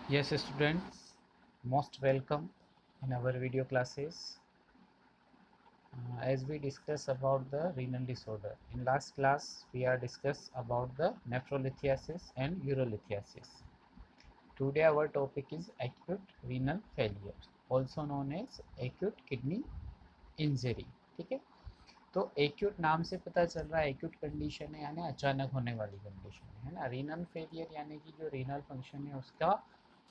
Yes, students, most welcome in our video classes. As we discuss about the renal disorder. In last class, we are discussed about the nephrolithiasis and urolithiasis. Today, our topic is acute renal failure, also known as acute kidney injury. ठीक है, तो acute नाम से पता चल रहा है acute condition है, यानी अचानक होने वाली कंडीशन है ना। रीनल फेलियर यानी कि जो रीनल फंक्शन है उसका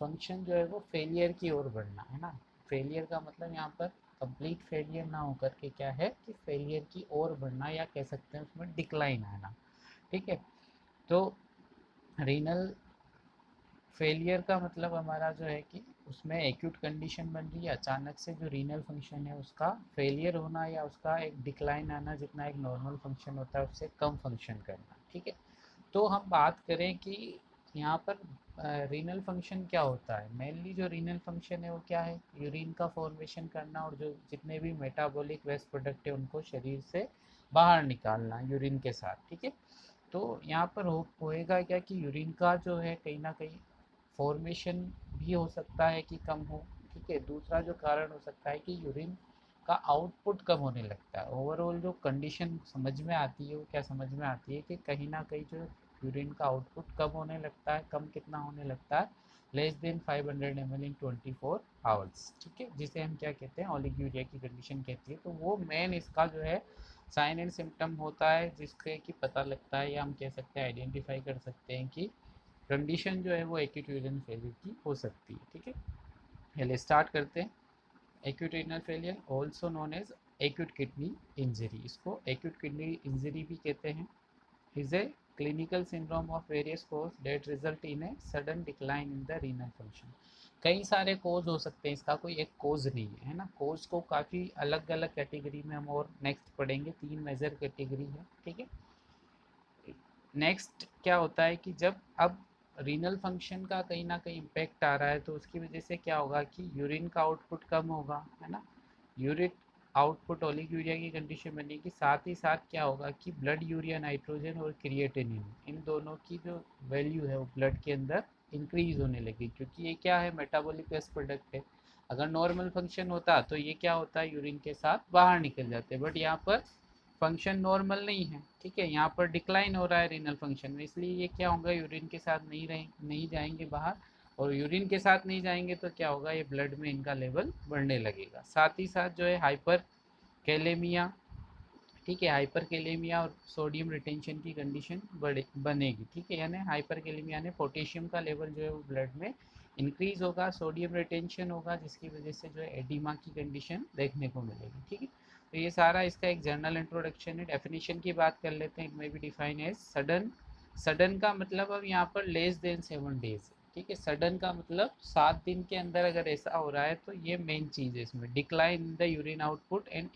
फंक्शन जो है वो फेलियर की ओर बढ़ना है ना। फेलियर का मतलब यहाँ पर कंप्लीट फेलियर ना होकर के क्या है कि फेलियर की ओर बढ़ना, या कह सकते हैं उसमें डिक्लाइन आना। ठीक है, तो रीनल फेलियर का मतलब हमारा जो है कि उसमें एक्यूट कंडीशन बन रही है, अचानक से जो रीनल फंक्शन है उसका फेलियर होना या उसका एक डिक्लाइन आना, जितना एक नॉर्मल फंक्शन होता है उससे कम फंक्शन करना। ठीक है, तो हम बात करें कि यहाँ पर रीनल फंक्शन क्या होता है। मेनली जो रीनल फंक्शन है वो क्या है, यूरिन का फॉर्मेशन करना और जो जितने भी मेटाबॉलिक वेस्ट प्रोडक्ट है उनको शरीर से बाहर निकालना यूरिन के साथ। ठीक है, तो यहाँ पर होएगा क्या कि यूरिन का जो है कहीं ना कहीं फॉर्मेशन भी हो सकता है कि कम हो। ठीक है, दूसरा जो कारण हो सकता है कि यूरिन का आउटपुट कम होने लगता है। ओवरऑल जो कंडीशन समझ में आती है वो क्या समझ में आती है कि कहीं ना कहीं जो यूरिन का आउटपुट कम होने लगता है। कम कितना होने लगता है, लेस देन 500 ml इन 24 आवर्स। ठीक है, जिसे हम क्या कहते हैं, ओलिगोयूरिया की कंडीशन कहती है। तो वो मेन इसका जो है साइन एंड सिम्टम होता है, जिससे कि पता लगता है या हम कह सकते हैं आइडेंटिफाई कर सकते हैं कि कंडीशन जो है वो एक्यूट यूरिन फेलियर की हो सकती है। ठीक है, पहले स्टार्ट करते हैं। Acute renal failure also known as acute kidney injury, इसको एक्यूट किडनी इंजरी भी कहते हैं, is a clinical syndrome of various cause that result in a sudden decline in the renal function. कई सारे कोज हो सकते हैं, इसका कोई एक कोज नहीं है ना। कोज को काफ़ी अलग अलग कैटेगरी में हम और नेक्स्ट पढ़ेंगे, 3 मेजर कैटेगरी है। ठीक है, नेक्स्ट क्या होता है कि जब अब रीनल फंक्शन का कहीं ना कहीं इम्पैक्ट आ रहा है तो उसकी वजह से क्या होगा कि यूरिन का आउटपुट कम होगा, है ना। यूरिक आउटपुट ओलिगोयूरिया की कंडीशन बनेगी, साथ ही साथ क्या होगा कि ब्लड यूरिया नाइट्रोजन और क्रिएटिनिन, इन दोनों की जो वैल्यू है वो ब्लड के अंदर इंक्रीज होने लगी, क्योंकि ये क्या है, मेटाबॉलिक वेस्ट प्रोडक्ट है। अगर नॉर्मल फंक्शन होता तो ये क्या होता है, यूरिन के साथ बाहर निकल जाते, बट यहाँ पर फंक्शन नॉर्मल नहीं है। ठीक है, यहाँ पर डिक्लाइन हो रहा है रीनल फंक्शन में, इसलिए ये क्या होगा, यूरिन के साथ नहीं जाएंगे बाहर। और यूरिन के साथ नहीं जाएंगे तो क्या होगा, ये ब्लड में इनका लेवल बढ़ने लगेगा। साथ ही साथ जो है हाइपर कैलेमिया, ठीक है, हाइपर कैलेमिया और सोडियम रिटेंशन की कंडीशन बनेगी। ठीक है, यानी हाइपर कैलेमिया यानी पोटेशियम का लेवल जो है वो ब्लड में इंक्रीज होगा, सोडियम रिटेंशन होगा, जिसकी वजह से जो है एडिमा की कंडीशन देखने को मिलेगी। ठीक है, तो ये सारा इसका एक जनरल इंट्रोडक्शन है। डेफिनेशन की बात कर लेते हैं। इट में भी डिफाइन एज सडन। सडन का मतलब अब यहाँ पर लेस देन 7 डेज। ठीक है, सडन का मतलब 7 दिन के अंदर अगर ऐसा हो रहा है तो ये मेन चीज़ है इसमें, decline in the urine output and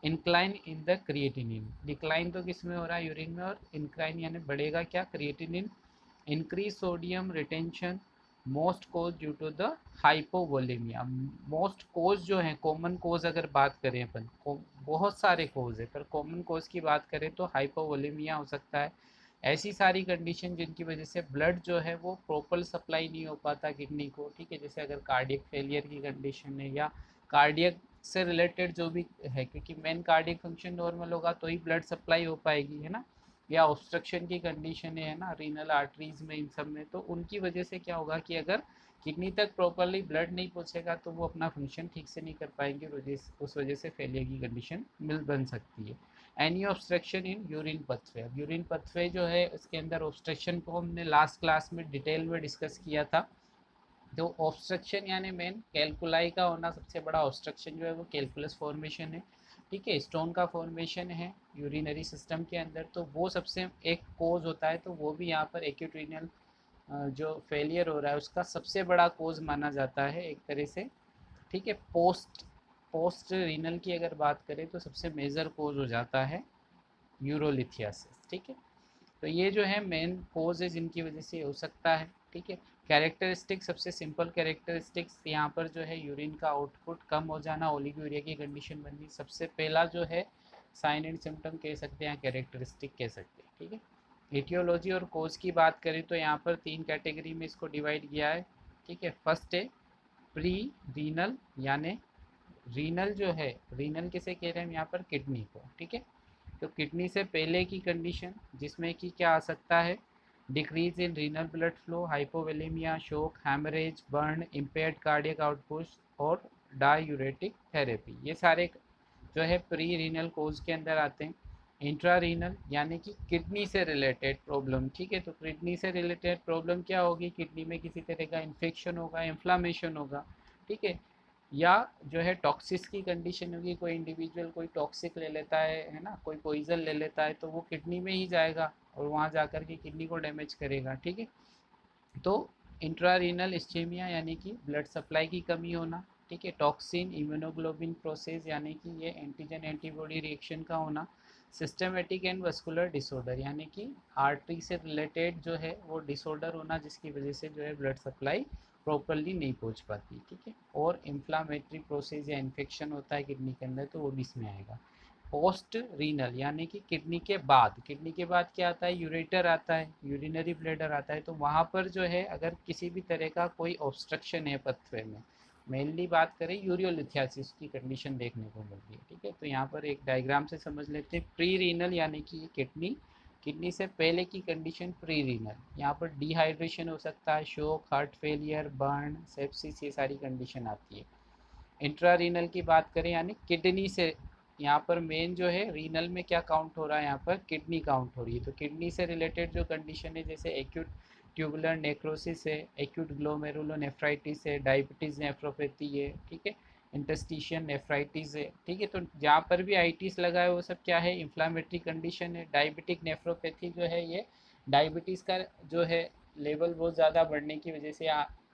incline in the creatinine. Decline तो किस में हो रहा है, यूरिन में, और इंक्लाइन यानी बढ़ेगा क्या, creatinine. Increase sodium retention, most cause due to the hypovolemia. Most cause जो है, कॉमन कोज अगर बात करें अपन को, बहुत सारे कोज है, पर कॉमन कोज की बात करें तो हाइपोवोलेमिया हो सकता है। ऐसी सारी कंडीशन जिनकी वजह से ब्लड जो है वो प्रॉपर सप्लाई नहीं हो पाता किडनी को। ठीक है, जैसे अगर कार्डियक फेलियर की कंडीशन है या कार्डियक से रिलेटेड जो भी है, क्योंकि मेन कार्डियक फंक्शन नॉर्मल होगा तो ही ब्लड सप्लाई हो पाएगी, है ना। या ऑब्स्ट्रक्शन की कंडीशन है ना, रीनल आर्टरीज में, इन सब में, तो उनकी वजह से क्या होगा कि अगर किडनी तक प्रॉपरली ब्लड नहीं पहुंचेगा तो वो अपना फंक्शन ठीक से नहीं कर पाएंगे, उस वजह से फेलियर की कंडीशन बन सकती है। Any obstruction in urine पथवे। अब यूरिन पथवे जो है उसके अंदर ऑब्स्ट्रक्शन को हमने लास्ट क्लास में डिटेल में डिस्कस किया था। तो ऑब्स्ट्रक्शन यानी मेन कैलकुलाई का होना, सबसे बड़ा ऑब्स्ट्रक्शन जो है वो कैलकुलस फॉर्मेशन है। ठीक है, स्टोन का फॉर्मेशन है यूरिनरी सिस्टम के अंदर, तो वो सबसे एक कोज होता है। तो वो भी यहाँ पर एक्यूट रीनल जो फेलियर हो रहा है उसका सबसे बड़ा कोज माना जाता है एक तरह से। ठीक है, पोस्ट पोस्ट रीनल की अगर बात करें तो सबसे मेजर कोज हो जाता है यूरोलिथियासिस। ठीक है, तो ये जो है मेन कोज है जिनकी वजह से हो सकता है। ठीक है, कैरेक्टरिस्टिक, सबसे सिंपल कैरेक्टरिस्टिक्स यहाँ पर जो है यूरिन का आउटपुट कम हो जाना, ओलिगोयूरिया की कंडीशन बननी, सबसे पहला जो है साइन एंड सिम्टम कह सकते हैं, कैरेक्टरिस्टिक कह सकते हैं। ठीक है, एटियोलॉजी और कोज की बात करें तो यहाँ पर 3 कैटेगरी में इसको डिवाइड किया है, ठीक है। फर्स्ट है प्री रीनल, यानी रीनल जो है, रीनल किसे कह रहे हैं हम यहाँ पर, किडनी को, ठीक है। तो किडनी से पहले की कंडीशन जिसमें कि क्या आ सकता है, decrease in renal blood flow, hypovolemia, shock, haemorrhage, burn, impaired cardiac output और डायूरेटिक थेरेपी, ये सारे जो है प्री रीनल कोज के अंदर आते हैं। इंट्रा रीनल यानी कि किडनी से रिलेटेड प्रॉब्लम, ठीक है। तो किडनी से रिलेटेड प्रॉब्लम क्या होगी, किडनी में किसी तरह का इन्फेक्शन होगा, इन्फ्लामेशन होगा, ठीक है। या जो है टॉक्सिस की कंडीशन होगी, कोई इंडिविजुअल कोई टॉक्सिक ले लेता है ना, कोई पॉइजन ले लेता है, तो वो किडनी में ही जाएगा और वहाँ जाकर के किडनी को डैमेज करेगा, ठीक है। तो इंट्रारीनल इस्चेमिया यानी कि ब्लड सप्लाई की कमी होना, ठीक है। टॉक्सिन इम्यूनोग्लोबिन प्रोसेस यानी कि ये एंटीजन एंटीबॉडी रिएक्शन का होना। सिस्टमेटिक एंड वस्कुलर डिसऑर्डर यानी कि आर्टरी से रिलेटेड जो है वो डिसऑर्डर होना, जिसकी वजह से जो है ब्लड सप्लाई प्रॉपरली नहीं पहुंच पाती, ठीक है। और इन्फ्लामेटरी प्रोसेस या इन्फेक्शन होता है किडनी के अंदर, तो वो भी इसमें आएगा। पोस्ट रीनल यानी कि किडनी के बाद, किडनी के बाद क्या आता है, यूरेटर आता है, यूरिनरी ब्लैडर आता है। तो वहाँ पर जो है अगर किसी भी तरह का कोई ऑब्स्ट्रक्शन है पथवे में, मेनली बात करें यूरियोलिथियासिस की कंडीशन देखने को मिलती है, ठीक है। तो यहाँ पर एक डायग्राम से समझ लेते हैं। प्री रीनल यानी कि किडनी, किडनी से पहले की कंडीशन प्री रीनल, यहाँ पर डिहाइड्रेशन हो सकता है, शोक, हार्ट फेलियर, बर्न, सेप्सिस, ये सारी कंडीशन आती है। इंट्रा रीनल की बात करें यानी किडनी से, यहाँ पर मेन जो है रीनल में क्या काउंट हो रहा है, यहाँ पर किडनी काउंट हो रही है। तो किडनी से रिलेटेड जो कंडीशन है, जैसे एक्यूट ट्यूबुलर नेक्रोसिस है, एक्यूट ग्लोमेरुलोनेफ्राइटिस है, डायबिटीज़ नेफ्रोपैथी है, ठीक है, इंटस्टिशियन नेफ्राइटिस है, ठीक है। तो जहाँ पर भी आईटीज लगा है वो सब क्या है, इन्फ्लामेटरी कंडीशन है। डायबिटिक नेफ्रोपैथी जो है ये डायबिटीज़ का जो है लेवल बहुत ज़्यादा बढ़ने की वजह से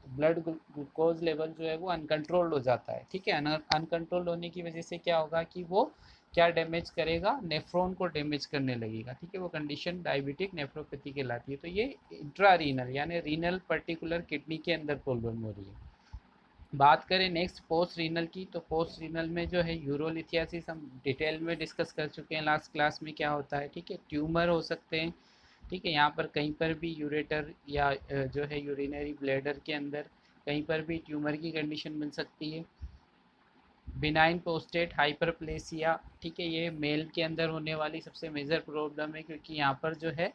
ब्लड ग्लूकोज लेवल जो है वो अनकंट्रोल्ड हो जाता है, ठीक है। अनकंट्रोल्ड होने की वजह से क्या होगा कि वो क्या डैमेज करेगा, नेफ्रॉन को डैमेज करने लगेगा, ठीक है। वो कंडीशन डायबिटिक नेफ्रोपैथी कहलाती है। तो ये इंट्रा रीनल यानी रीनल पर्टिकुलर किडनी के अंदर प्रॉब्लम हो रही है। बात करें नेक्स्ट पोस्ट रीनल की, तो पोस्ट रीनल में जो है यूरोलिथियासिस हम डिटेल में डिस्कस कर चुके हैं लास्ट क्लास में, क्या होता है, ठीक है। ट्यूमर हो सकते हैं, ठीक है। यहाँ पर कहीं पर भी यूरेटर या जो है यूरिनरी ब्लैडर के अंदर कहीं पर भी ट्यूमर की कंडीशन मिल सकती है। बिनाइन प्रोस्टेट हाइपरप्लेसिया, ठीक है, ये मेल के अंदर होने वाली सबसे मेजर प्रॉब्लम है, क्योंकि यहाँ पर जो है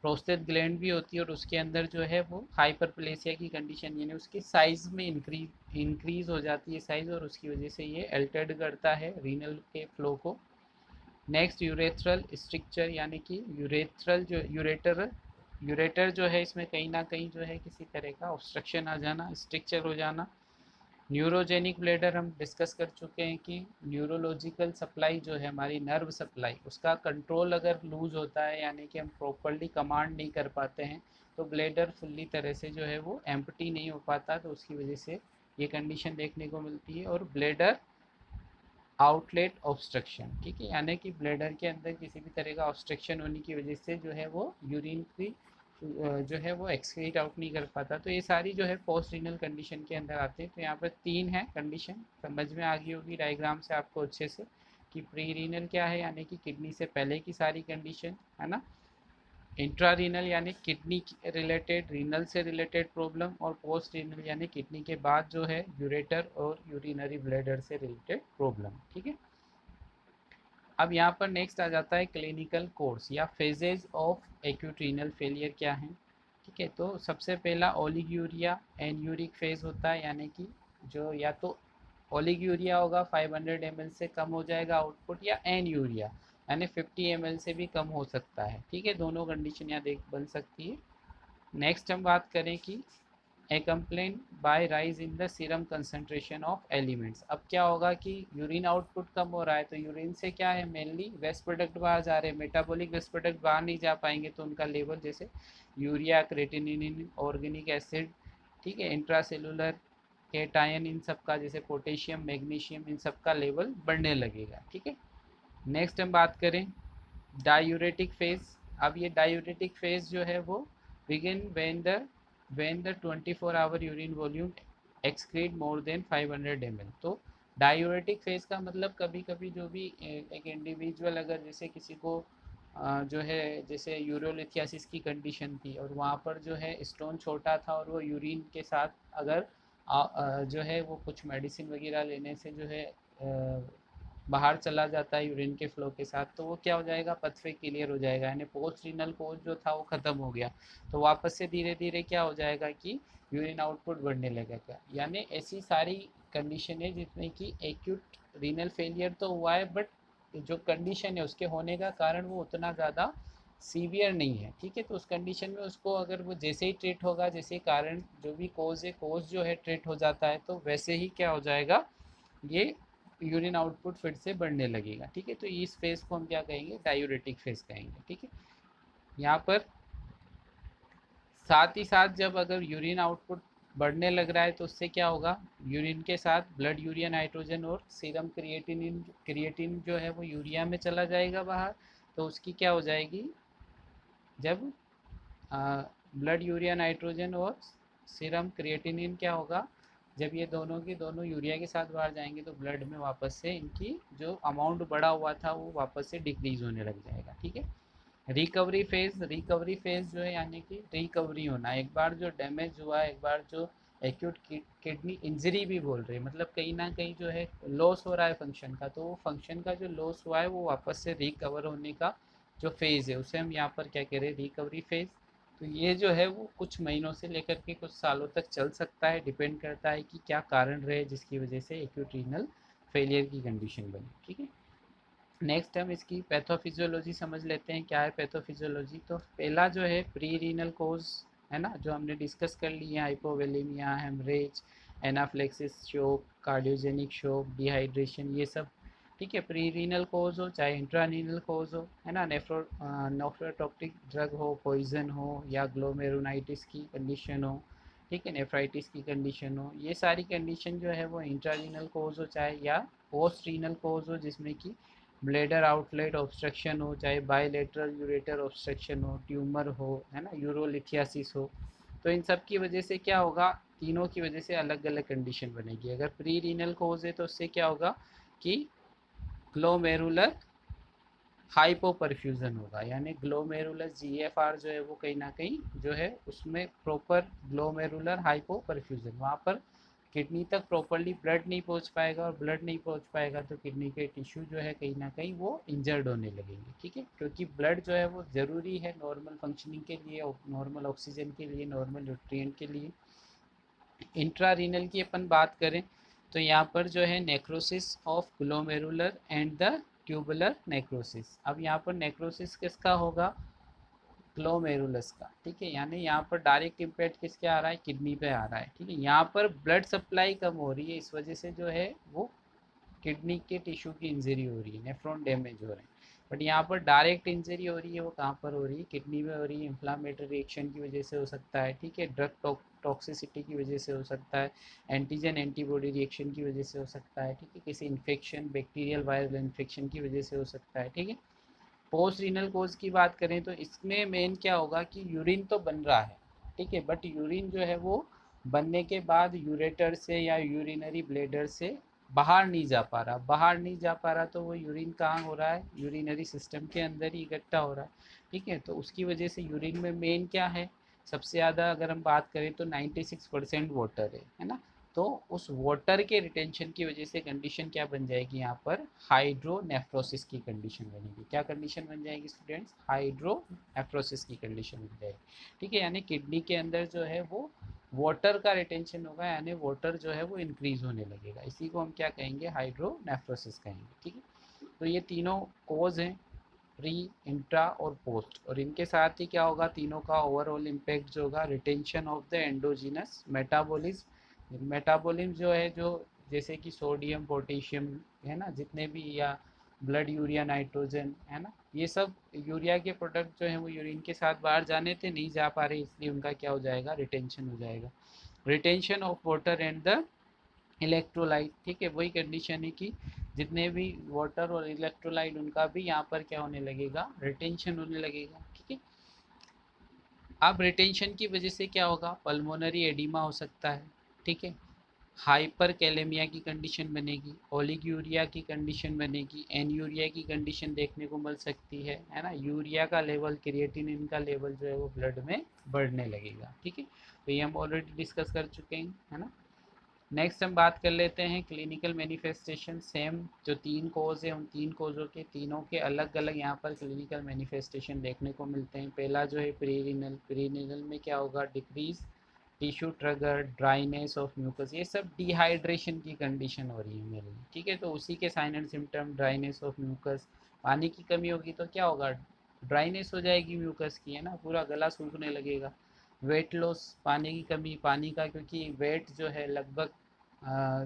प्रोस्टेट ग्लैंड भी होती है और उसके अंदर जो है वो हाइपरप्लेसिया की कंडीशन यानी उसकी साइज़ में इंक्रीज हो जाती है साइज़, और उसकी वजह से ये अल्टर्ड करता है रीनल के फ्लो को। नेक्स्ट यूरेथ्रल स्ट्रिक्चर यानी कि यूरेथ्रल जो यूरेटर जो है इसमें कहीं ना कहीं जो है किसी तरह का ऑब्स्ट्रक्शन आ जाना, स्ट्रिक्चर हो जाना। न्यूरोजेनिक ब्लैडर हम डिस्कस कर चुके हैं कि न्यूरोलॉजिकल सप्लाई जो है हमारी नर्व सप्लाई, उसका कंट्रोल अगर लूज होता है यानी कि हम प्रॉपरली कमांड नहीं कर पाते हैं, तो ब्लैडर फुल्ली तरह से जो है वो एम्प्टी नहीं हो पाता, तो उसकी वजह से ये कंडीशन देखने को मिलती है। और ब्लैडर आउटलेट ऑब्स्ट्रक्शन, ठीक है, यानी कि ब्लैडर के अंदर किसी भी तरह का ऑब्स्ट्रक्शन होने की वजह से जो है वो यूरिन की जो है वो एक्सक्रीट आउट नहीं कर पाता। तो ये सारी जो है पोस्ट रीनल कंडीशन के अंदर आते हैं। तो यहाँ पर 3 है कंडीशन, समझ में आ गई होगी डायग्राम से आपको अच्छे से कि प्री रीनल क्या है, यानी कि किडनी से पहले की सारी कंडीशन है ना। इंट्रा रीनल यानी किडनी रिलेटेड, रीनल से रिलेटेड प्रॉब्लम, और पोस्ट रीनल यानी किडनी के बाद जो है यूरेटर और यूरिनरी ब्लैडर से रिलेटेड प्रॉब्लम, ठीक है। अब यहाँ पर नेक्स्ट आ जाता है क्लिनिकल कोर्स या phases of acute renal failure क्या है, ठीक है। तो सबसे पहला ओलिग्यूरिया एंड यूरिक फेज होता है, यानी कि जो या तो ओलिग्यूरिया होगा 500 ml से कम हो जाएगा आउटपुट, या एन यूरिया यानी 50 ml से भी कम हो सकता है, ठीक है। दोनों कंडीशन यहाँ देख बन सकती है। नेक्स्ट हम बात करें कि explained by rise in the serum concentration of elements. अब क्या होगा कि यूरिन आउटपुट कम हो रहा है, तो यूरिन से क्या है मेनली वेस्ट प्रोडक्ट बाहर जा रहे हैं, मेटाबॉलिक वेस्ट प्रोडक्ट बाहर नहीं जा पाएंगे, तो उनका लेवल जैसे यूरिया, क्रेटिनिन, ऑर्गेनिक एसिड, ठीक है, इंट्रासेलुलर केटायन, इन सब का जैसे पोटेशियम, मैग्नीशियम, इन सब का लेवल बढ़ने लगेगा, ठीक है। नेक्स्ट हम बात करें डायूरेटिक फेज। अब ये डायूरेटिक फेज जो है वो begin when the 24 hour urine volume excrete more than 500 ml। तो डायूरेटिक फेज का मतलब कभी कभी जो भी एक इंडिविजुअल अगर जैसे किसी को जो है जैसे यूरोलिथियासिस की कंडीशन थी और वहाँ पर जो है स्टोन छोटा था और वो यूरिन के साथ अगर जो है वो कुछ मेडिसिन वगैरह लेने से जो है बाहर चला जाता है यूरिन के फ्लो के साथ, तो वो क्या हो जाएगा, पथवे क्लियर हो जाएगा, यानी पोस्ट रीनल कोज जो था वो ख़त्म हो गया। तो वापस से धीरे धीरे क्या हो जाएगा कि यूरिन आउटपुट बढ़ने लगेगा। यानी ऐसी सारी कंडीशन है जिसमें कि एक्यूट रीनल फेलियर तो हुआ है, बट जो कंडीशन है उसके होने का कारण वो उतना ज़्यादा सीवियर नहीं है। ठीक है, तो उस कंडीशन में उसको अगर वो जैसे ही ट्रीट होगा, जैसे कारण जो भी कोज है, कोज जो है ट्रीट हो जाता है, तो वैसे ही क्या हो जाएगा, ये यूरिन आउटपुट फिर से बढ़ने लगेगा। ठीक है, तो इस फेज को हम क्या कहेंगे, डायूरेटिक फेज कहेंगे। ठीक है, यहाँ पर साथ ही साथ जब अगर यूरिन आउटपुट बढ़ने लग रहा है तो उससे क्या होगा, यूरिन के साथ ब्लड यूरिया नाइट्रोजन और सीरम क्रिएटिन जो है वो यूरिया में चला जाएगा बाहर। तो उसकी क्या हो जाएगी, जब ब्लड यूरिया नाइट्रोजन और सीरम क्रिएटिनिन क्या होगा, जब ये दोनों की दोनों यूरिया के साथ बाहर जाएंगे तो ब्लड में वापस से इनकी जो अमाउंट बढ़ा हुआ था वो वापस से डिक्रीज होने लग जाएगा। ठीक है, रिकवरी फेज जो है यानी कि रिकवरी होना, एक बार जो डैमेज हुआ, एक बार जो एक्यूट किडनी इंजरी भी बोल रहे हैं, मतलब कहीं ना कहीं जो है लॉस हो रहा है फंक्शन का, तो वो फंक्शन का जो लॉस हुआ है वो वापस से रिकवर होने का जो फेज़ है उसे हम यहाँ पर क्या कह रहे हैं, रिकवरी फेज़। तो ये जो है वो कुछ महीनों से लेकर के कुछ सालों तक चल सकता है, डिपेंड करता है कि क्या कारण रहे जिसकी वजह से एक्यूट रीनल फेलियर की कंडीशन बनी। ठीक है, नेक्स्ट हम इसकी पैथोफिजियोलॉजी समझ लेते हैं, क्या है पैथोफिजियोलॉजी। तो पहला जो है प्री रीनल कोज है ना, जो हमने डिस्कस कर लिए, हाइपोवेलेमिया, हेमरेज, एनाफ्लेक्सिस शोक, कार्डियोजेनिक शोक, डिहाइड्रेशन, ये सब। ठीक है, प्री रीनल कोज हो चाहे इंट्रानीनल कोज हो, है ना, नेफ्रोटॉक्सिक ड्रग हो, पॉइजन हो, या ग्लोमेरुलाइटिस की कंडीशन हो, ठीक है, नेफ्राइटिस की कंडीशन हो, ये सारी कंडीशन जो है वो इंट्रारीनल कोज हो चाहे या पोस्ट रीनल कोज हो, जिसमें कि ब्लेडर आउटलेट ऑब्स्ट्रक्शन हो, चाहे बायलेटरल यूरेटर ऑब्स्ट्रक्शन हो, ट्यूमर हो, है ना, यूरोलिथियासिस हो। तो इन सब की वजह से क्या होगा, तीनों की वजह से अलग अलग कंडीशन बनेगी। अगर प्री रीनल कोज है तो उससे क्या होगा कि ग्लोमेरुलर हाइपोपरफ्यूजन होगा, यानी ग्लोमेरुलर जीएफआर जो है वो कहीं ना कहीं जो है उसमें प्रॉपर ग्लोमेरुलर हाइपोपरफ्यूजन, वहाँ पर किडनी तक प्रॉपरली ब्लड नहीं पहुँच पाएगा, और ब्लड नहीं पहुँच पाएगा तो किडनी के टिश्यू जो है कहीं ना कहीं वो इंजर्ड होने लगेंगे। ठीक है, क्योंकि ब्लड जो है वो ज़रूरी है नॉर्मल फंक्शनिंग के लिए, नॉर्मल ऑक्सीजन के लिए, नॉर्मल न्यूट्रिएंट के लिए। इंट्रारीनल की अपन बात करें तो यहाँ पर जो है necrosis of glomerular and the tubular necrosis. अब यहाँ पर नेक्रोसिस किसका होगा, ग्लोमेरुलस का। ठीक है, यानी यहाँ पर डायरेक्ट इम्पैक्ट किसके आ रहा है, किडनी पे आ रहा है। ठीक है, यहाँ पर ब्लड सप्लाई कम हो रही है, इस वजह से जो है वो किडनी के टिश्यू की इंजरी हो रही है, नेफ्रॉन डैमेज हो रहे हैं। बट यहाँ पर डायरेक्ट इंजरी हो रही है, वो कहाँ पर हो रही है, किडनी में हो रही है, इन्फ्लामेटरी रिएक्शन की वजह से हो सकता है। ठीक है, ड्रग टॉक्सिसिटी की वजह से हो सकता है, एंटीजन एंटीबॉडी रिएक्शन की वजह से हो सकता है। ठीक है, किसी इन्फेक्शन, बैक्टीरियल वायरल इन्फेक्शन की वजह से हो सकता है। ठीक है, पोस्ट रीनल कोज की बात करें तो इसमें मेन क्या होगा कि यूरिन तो बन रहा है, ठीक है, बट यूरिन जो है वो बनने के बाद यूरेटर से या यूरिनरी ब्लेडर से बाहर नहीं जा पा रहा, बाहर नहीं जा पा रहा, तो वो यूरिन कहाँ हो रहा है, यूरिनरी सिस्टम के अंदर ही इकट्ठा हो रहा है। ठीक है, तो उसकी वजह से यूरिन में मेन क्या है, सबसे ज़्यादा अगर हम बात करें तो 96% वाटर है ना। तो उस वाटर के रिटेंशन की वजह से कंडीशन क्या बन जाएगी, यहाँ पर हाइड्रोनेफ्रोसिस की कंडीशन बनेगी। क्या कंडीशन बन जाएगी स्टूडेंट्स, हाइड्रोनेफ्रोसिस की कंडीशन बन जाएगी। ठीक है, यानी किडनी के अंदर जो है वो वाटर का रिटेंशन होगा, यानी वाटर जो है वो इंक्रीज होने लगेगा, इसी को हम क्या कहेंगे, हाइड्रोनेफ्रोसिस कहेंगे। ठीक है, तो ये तीनों कोज हैं, प्री, इंट्रा और पोस्ट, और इनके साथ ही क्या होगा, तीनों का ओवरऑल इम्पैक्ट जो होगा, retention of the endogenous metabolism. Metabolism जो है, जो जैसे कि सोडियम, पोटेशियम, है ना, जितने भी, या ब्लड यूरिया नाइट्रोजन, है ना, ये सब यूरिया के प्रोडक्ट जो हैं वो यूरिन के साथ बाहर जाने थे, नहीं जा पा रहे, इसलिए उनका क्या हो जाएगा, रिटेंशन हो जाएगा। Retention of water and the electrolyte. ठीक है, वही कंडीशन है कि जितने भी वाटर और इलेक्ट्रोलाइट उनका भी यहाँ पर क्या होने लगेगा, रिटेंशन होने लगेगा। ठीक है, अब रिटेंशन की वजह से क्या होगा, पल्मोनरी एडिमा हो सकता है। ठीक है, हाइपर कैलेमिया की कंडीशन बनेगी, ओलिग्यूरिया की कंडीशन बनेगी, एनयूरिया की कंडीशन देखने को मिल सकती है ना। यूरिया का लेवल, क्रिएटिनिन का लेवल जो है वो ब्लड में बढ़ने लगेगा, ठीक है। तो ये हम ऑलरेडी डिस्कस कर चुके हैं, है ना। नेक्स्ट हम बात कर लेते हैं क्लिनिकल मैनिफेस्टेशन। सेम जो 3 कोज है, उन 3 कोजों के तीनों के अलग अलग यहाँ पर क्लिनिकल मैनिफेस्टेशन देखने को मिलते हैं। पहला जो है प्रीरिनल, प्रीरिनल में क्या होगा, decrease tissue turgor, dryness of mucus, ये सब डिहाइड्रेशन की कंडीशन हो रही है मेरे लिए, ठीक है। तो उसी के sign and symptom, dryness of mucus, पानी की कमी होगी तो क्या होगा, ड्राइनेस हो जाएगी म्यूकस की, है ना, पूरा गला सूखने लगेगा। वेट लॉस, पानी की कमी, पानी का, क्योंकि वेट जो है लगभग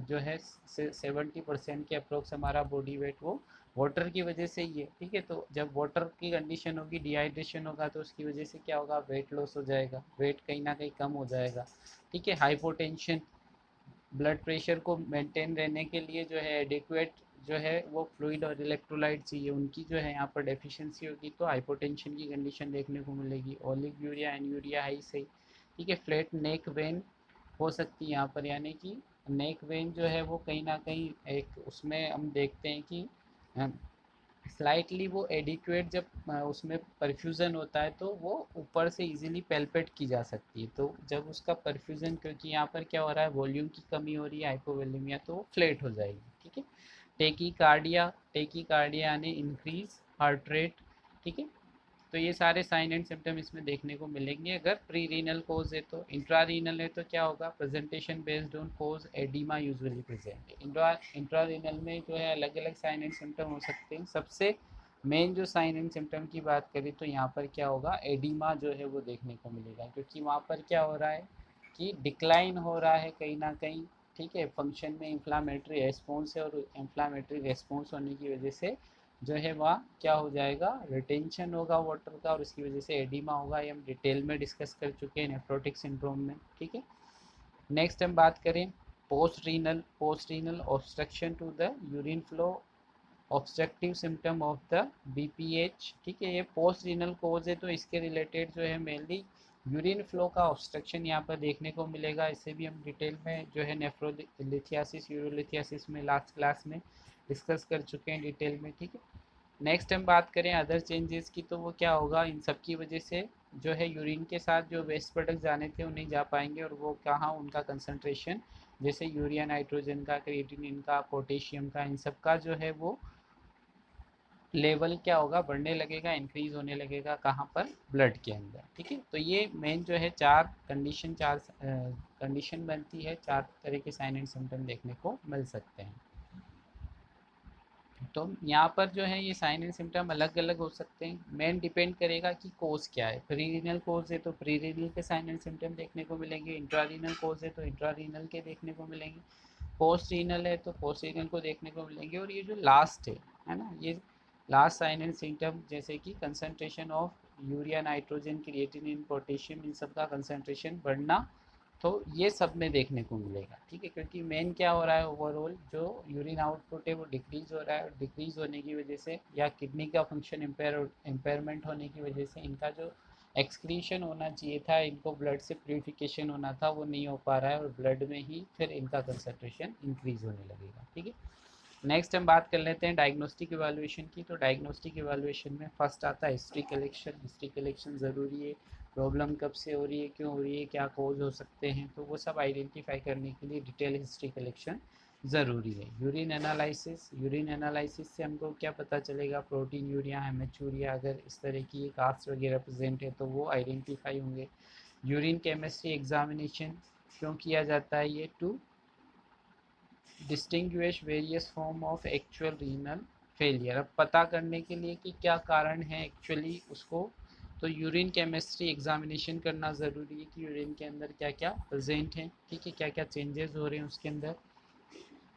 जो है 70% के अप्रोक्स हमारा बॉडी वेट वो वाटर की वजह से ही है, ठीक है। तो जब वाटर की कंडीशन होगी, डिहाइड्रेशन होगा, तो उसकी वजह से क्या होगा, वेट लॉस हो जाएगा, वेट कहीं ना कहीं कम हो जाएगा, ठीक है। हाइपोटेंशन, ब्लड प्रेशर को मेंटेन रहने के लिए जो है एडिक्वेट जो है वो फ्लूइड और इलेक्ट्रोलाइट चाहिए, उनकी जो है यहाँ पर डेफिशिएंसी होगी तो हाइपोटेंशन की कंडीशन देखने को मिलेगी। ओलिग्यूरिया, एन्यूरिया हाई सही, ठीक है। फ्लैट नेक वेन हो सकती है यहाँ पर, यानी कि नेक वेन जो है वो कहीं ना कहीं एक उसमें हम देखते हैं कि स्लाइटली वो एडिक्वेट जब उसमें परफ्यूज़न होता है तो वो ऊपर से इजीली पेल्पेट की जा सकती है। तो जब उसका परफ्यूज़न, क्योंकि यहाँ पर क्या हो रहा है, वॉल्यूम की कमी हो रही है, हाइपोवोल्यूमिया, तो वो फ्लैट हो जाएगी, ठीक है। टेकीकार्डिया, टेकीकार्डिया यानी इंक्रीज हार्ट रेट, ठीक है। तो ये सारे साइन एंड सिम्टम इसमें देखने को मिलेंगे अगर प्री रीनल कोज है। तो इंट्रा रीनल है तो क्या होगा, presentation based on cause, oedema usually present है। इंट्रा रीनल में जो है अलग अलग साइन एंड सिम्टम हो सकते हैं। सबसे मेन जो साइन एंड सिम्टम की बात करें तो यहाँ पर क्या होगा, एडिमा जो है वो देखने को मिलेगा, क्योंकि वहाँ पर क्या हो रहा है कि डिक्लाइन हो रहा है कहीं ना कहीं, ठीक है। फंक्शन में इंफ्लामेटरी रेस्पॉन्स है, और इंफ्लामेटरी रेस्पॉन्स होने की वजह से जो है वहाँ क्या हो जाएगा, रिटेंशन होगा वाटर का, और उसकी वजह से एडिमा होगा। ये हम डिटेल में डिस्कस कर चुके हैं नेफ्रोटिक सिंड्रोम में, ठीक है। नेक्स्ट हम बात करें post renal obstruction to the urine flow, obstructive symptom of the BPH, ठीक है। ये पोस्ट रीनल कोज है तो इसके रिलेटेड जो है मेनली यूरिन फ्लो का ऑब्स्ट्रक्शन यहाँ पर देखने को मिलेगा। इसे भी हम डिटेल में जो है नेफ्रोलिथियासिस, यूरोलिथियासिस में लास्ट क्लास में डिस्कस कर चुके हैं डिटेल में, ठीक है। नेक्स्ट हम बात करें अदर चेंजेस की, तो वो क्या होगा, इन सब की वजह से जो है यूरिन के साथ जो वेस्ट प्रोडक्ट जाने थे वो नहीं जा पाएंगे, और वो कहाँ, उनका कंसनट्रेशन जैसे यूरिया, नाइट्रोजन का, क्रिएटिनिन का, पोटेशियम का, इन सब का जो है वो लेवल क्या होगा, बढ़ने लगेगा, इंक्रीज होने लगेगा, कहाँ पर, ब्लड के अंदर, ठीक है। तो ये मेन जो है चार कंडीशन बनती है, 4 तरह के साइन एंड सिम्टम देखने को मिल सकते हैं। तो यहाँ पर जो है ये साइन एंड सिम्टम अलग अलग हो सकते हैं, मेन डिपेंड करेगा कि कोज क्या है। प्री रीनल कोज है तो प्री रीनल के साइन एंड सिम्टम देखने को मिलेंगे, इंट्रा रीनल कोज है तो इंट्रा रीनल के देखने को मिलेंगे, पोस्ट रीनल है तो पोस्ट रीनल को देखने को मिलेंगे। और ये जो लास्ट है ना, ये लास्ट साइन एंड सिम्टम जैसे कि concentration of urea, nitrogen, creatinine, potassium, इन सब का कंसनट्रेशन बढ़ना, तो ये सब में देखने को मिलेगा, ठीक है। क्योंकि मेन क्या हो रहा है, ओवरऑल जो यूरिन आउटपुट है वो डिक्रीज हो रहा है, और डिक्रीज होने की वजह से या किडनी का फंक्शन इम्पेयरमेंट होने की वजह से इनका जो एक्सक्रीशन होना चाहिए था, इनको ब्लड से प्यूरिफिकेशन होना था, वो नहीं हो पा रहा है, और ब्लड में ही फिर इनका कंसनट्रेशन इंक्रीज होने लगेगा, ठीक है। नेक्स्ट हम बात कर लेते हैं डायग्नोस्टिक इवैल्यूएशन की। तो डायग्नोस्टिक इवैल्यूएशन में फर्स्ट आता है हिस्ट्री कलेक्शन। हिस्ट्री कलेक्शन ज़रूरी है, प्रॉब्लम कब से हो रही है, क्यों हो रही है, क्या कोज हो सकते हैं, तो वो सब आइडेंटिफाई करने के लिए डिटेल हिस्ट्री कलेक्शन ज़रूरी है। यूरिन एनालिसिस, यूरिन एनालिसिस से हमको क्या पता चलेगा, प्रोटीन यूरिया, हेमेचूरिया, अगर इस तरह की कास्ट वगैरह प्रेजेंट है तो वो आइडेंटिफाई होंगे। यूरिन केमिस्ट्री एग्जामिनेशन क्यों किया जाता है, ये to distinguish various form of actual renal failure, अब पता करने के लिए कि क्या कारण है एक्चुअली उसको, तो यूरिन केमिस्ट्री एग्जामिनेशन करना ज़रूरी है कि यूरिन के अंदर क्या क्या प्रेजेंट है, ठीक है, क्या क्या चेंजेस हो रहे हैं उसके अंदर।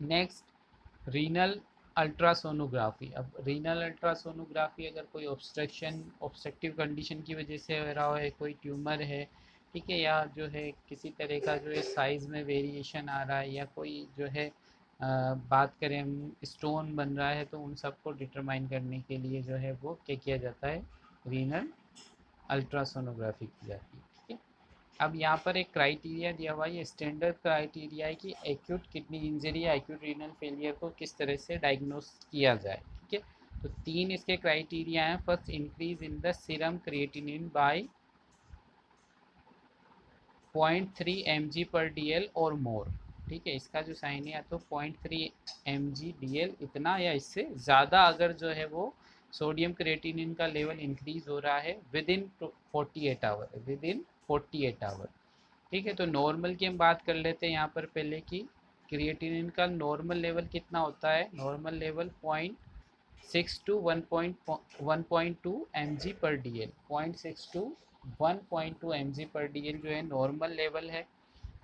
Next renal ultrasonography. अब रीनल अल्ट्रासोनोग्राफी अगर कोई ऑब्स्ट्रक्टिव कंडीशन की वजह से हो रहा है, कोई ट्यूमर है, ठीक है, या जो है किसी तरह का जो है साइज़ में वेरिएशन आ रहा है, या कोई जो है बात करें हम स्टोन बन रहा है, तो उन सबको डिटरमाइन करने के लिए जो है वो क्या किया जाता है, रीनल अल्ट्रासोनोग्राफी की जाती है, ठीक है। अब यहाँ पर एक क्राइटेरिया दिया हुआ है, ये स्टैंडर्ड क्राइटेरिया है कि एक्यूट किडनी इंजरी या एक्यूट रीनल फेलियर को किस तरह से डायग्नोस किया जाए, ठीक है। तो 3 इसके क्राइटेरिया हैं। First, increase in the serum creatinine by 0.3 mg/dl और मोर, ठीक है। इसका जो साइन है या तो 0.3 mg/dl इतना या इससे ज़्यादा अगर जो है वो सोडियम क्रिएटिनिन का लेवल इंक्रीज हो रहा है within 48 hour, within 48 hour, ठीक है। तो नॉर्मल की हम बात कर लेते हैं यहाँ पर पहले की क्रिएटिनिन का नॉर्मल लेवल कितना होता है। Normal level 0.6 to 1.2 mg/dl, 0.6 to 1.2 mg/dl जो है नॉर्मल लेवल है।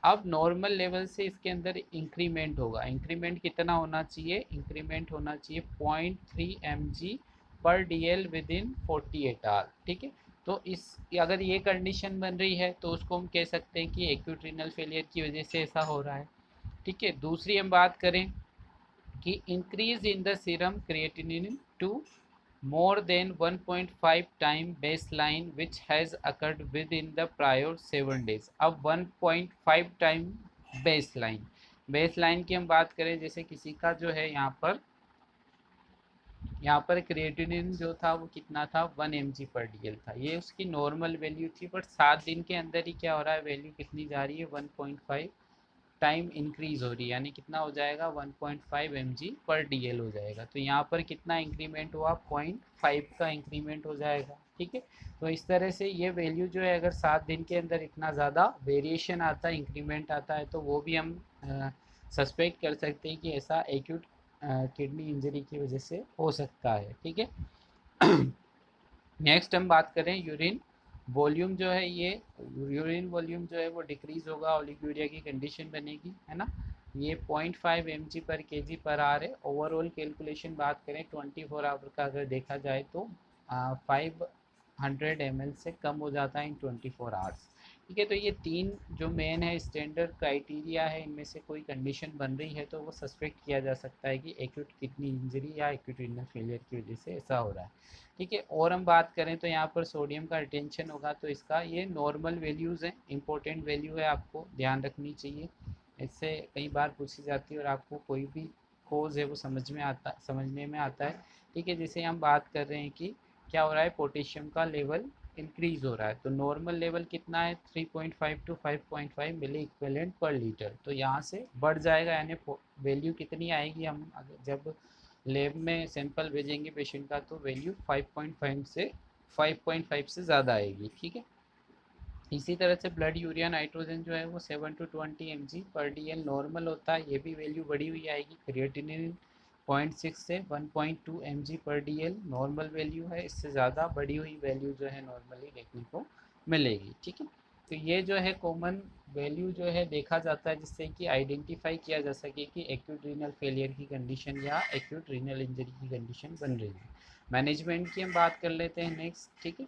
अब नॉर्मल लेवल से इसके अंदर इंक्रीमेंट होगा। इंक्रीमेंट कितना होना चाहिए? इंक्रीमेंट होना चाहिए 0.3 mg/dl विद इन 48 आवर, ठीक है। तो इस अगर ये कंडीशन बन रही है तो उसको हम कह सकते हैं कि एक्यूट रीनल फेलियर की वजह से ऐसा हो रहा है, ठीक है। दूसरी हम बात करें कि increase in the serum creatinine to more than 1.5 time baseline which has occurred within the prior 7 days। अब 1.5 टाइम बेसलाइन की हम बात करें, जैसे किसी का जो है यहाँ पर क्रिएटिनिन जो था वो कितना था 1 mg/dl था, ये उसकी नॉर्मल वैल्यू थी। बट 7 दिन के अंदर ही क्या हो रहा है, वैल्यू कितनी जा रही है 1.5 टाइम इंक्रीज हो रही है, यानी कितना हो जाएगा 1.5 mg/dl हो जाएगा। तो यहाँ पर कितना इंक्रीमेंट हुआ 0.5 का इंक्रीमेंट हो जाएगा, ठीक है। तो इस तरह से ये वैल्यू जो है अगर 7 दिन के अंदर इतना ज़्यादा वेरिएशन आता है, इंक्रीमेंट आता है, तो वो भी हम सस्पेक्ट कर सकते हैं कि ऐसा एक्यूट किडनी इंजरी की वजह से हो सकता है, ठीक है। नेक्स्ट हम बात करें यूरिन वॉल्यूम जो है, ये यूरिन वॉल्यूम जो है वो डिक्रीज होगा, ओलिगोरिया की कंडीशन बनेगी, है ना। ये 0.5 mg/kg/आवर है। ओवरऑल कैलकुलेशन बात करें 24 आवर का अगर देखा जाए तो 500 ml से कम हो जाता है इन 24 आवर्स, ठीक है। तो ये 3 जो मेन है स्टैंडर्ड क्राइटेरिया है, इनमें से कोई कंडीशन बन रही है तो वो सस्पेक्ट किया जा सकता है कि एक्यूट किडनी इंजरी या एक्यूट रीनल फेलियर की वजह से ऐसा हो रहा है, ठीक है। और हम बात करें तो यहाँ पर सोडियम का रिटेंशन होगा, तो इसका ये नॉर्मल वैल्यूज़ हैं, इंपॉर्टेंट वैल्यू है, आपको ध्यान रखनी चाहिए। इससे कई बार पूछी जाती है और आपको कोई भी कोज है वो समझने में आता है, ठीक है। जैसे हम बात कर रहे हैं कि क्या हो रहा है, पोटेशियम का लेवल इंक्रीज हो रहा है, तो नॉर्मल लेवल कितना है 3.5 to 5.5 milliequivalent per litre, तो यहाँ से बढ़ जाएगा, यानी वैल्यू कितनी आएगी, हम जब लैब में सैंपल भेजेंगे पेशेंट का तो वैल्यू 5.5 से ज़्यादा आएगी, ठीक है। इसी तरह से ब्लड यूरिया नाइट्रोजन जो है वो 7 टू 20 mg/dl नॉर्मल होता है, ये भी वैल्यू बढ़ी हुई आएगी। क्रिएटिनिन 0.6 से 1.2 mg/dl नॉर्मल वैल्यू है, इससे ज़्यादा बढ़ी हुई वैल्यू जो है नॉर्मली देखने को मिलेगी, ठीक है। तो ये जो है कॉमन वैल्यू जो है देखा जाता है, जिससे कि आइडेंटिफाई किया जा सके कि एक्यूट रीनल फेलियर की कंडीशन या एक्यूट रीनल इंजरी की कंडीशन बन रही है। मैनेजमेंट की हम बात कर लेते हैं नेक्स्ट, ठीक है।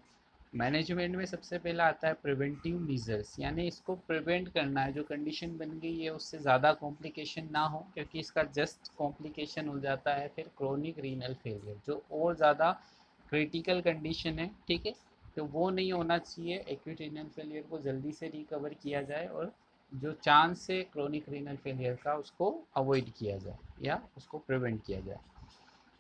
मैनेजमेंट में सबसे पहला आता है प्रिवेंटिव मीजर्स, यानी इसको प्रिवेंट करना है, जो कंडीशन बन गई है उससे ज़्यादा कॉम्प्लिकेशन ना हो, क्योंकि इसका जस्ट कॉम्प्लिकेशन हो जाता है फिर क्रोनिक रीनल फेलियर, जो और ज़्यादा क्रिटिकल कंडीशन है, ठीक है। तो वो नहीं होना चाहिए, एक्यूट रीनल फेलियर को जल्दी से रिकवर किया जाए और जो चांस है क्रोनिक रीनल फेलियर का उसको अवॉइड किया जाए या उसको प्रिवेंट किया जाए।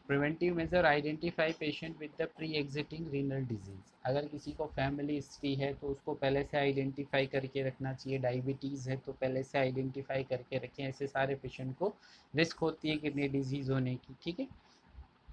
Preventive measure, identify patient with the pre exiting renal disease, अगर किसी को फैमिली हिस्ट्री है तो उसको पहले से आइडेंटिफाई करके रखना चाहिए। डायबिटीज़ है तो पहले से आइडेंटिफाई करके रखें, ऐसे सारे पेशेंट को रिस्क होती है किडनी डिजीज़ होने की, ठीक है।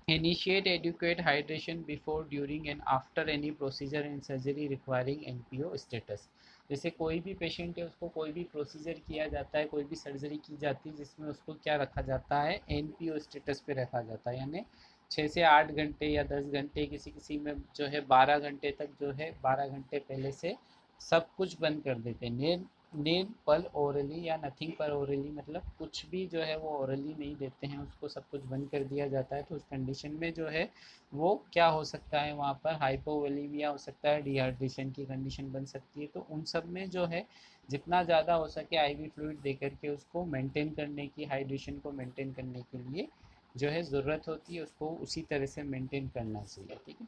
Initiate adequate hydration before, during and after any procedure and surgery requiring NPO status। जैसे कोई भी पेशेंट है उसको कोई भी प्रोसीजर किया जाता है, कोई भी सर्जरी की जाती है जिसमें उसको क्या रखा जाता है, NPO स्टेटस पे रखा जाता है, यानी 6 से 8 घंटे या 10 घंटे, किसी किसी में जो है 12 घंटे तक जो है 12 घंटे पहले से सब कुछ बंद कर देते हैं। नील पल ओरली या नथिंग पर ओरली, मतलब कुछ भी जो है वो ओरली नहीं देते हैं, उसको सब कुछ बंद कर दिया जाता है। तो उस कंडीशन में जो है वो क्या हो सकता है, वहाँ पर हाइपोवोलीमिया हो सकता है, डिहाइड्रेशन की कंडीशन बन सकती है। तो उन सब में जो है जितना ज़्यादा हो सके आईवी फ्लूइड दे करके उसको मेंटेन करने की, हाइड्रेशन को मेंटेन करने के लिए जो है ज़रूरत होती है, उसको उसी तरह से मेंटेन करना चाहिए, ठीक है।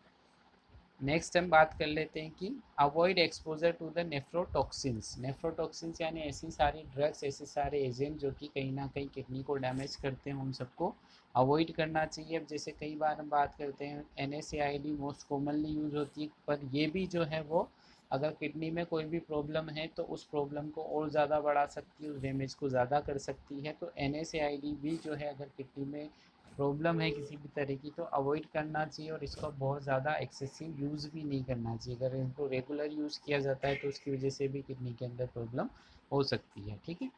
नेक्स्ट हम बात कर लेते हैं कि अवॉइड एक्सपोजर टू द नेफ्रोटॉक्सिन्स। नेफ्रोटॉक्सिन्स यानी ऐसी सारी ड्रग्स, ऐसे सारे एजेंट जो कि कहीं ना कहीं किडनी को डैमेज करते हैं, उन सबको अवॉइड करना चाहिए। अब जैसे कई बार हम बात करते हैं NSAID मोस्ट कॉमनली यूज़ होती है, पर ये भी जो है वो अगर किडनी में कोई भी प्रॉब्लम है तो उस प्रॉब्लम को और ज़्यादा बढ़ा सकती है, उस डैमेज को ज़्यादा कर सकती है। तो NSAID भी जो है अगर किडनी में प्रॉब्लम है किसी भी तरह की तो अवॉइड करना चाहिए, और इसका बहुत ज़्यादा एक्सेसिव यूज़ भी नहीं करना चाहिए। अगर इनको रेगुलर यूज़ किया जाता है तो उसकी वजह से भी किडनी के अंदर प्रॉब्लम हो सकती है। ठीक है,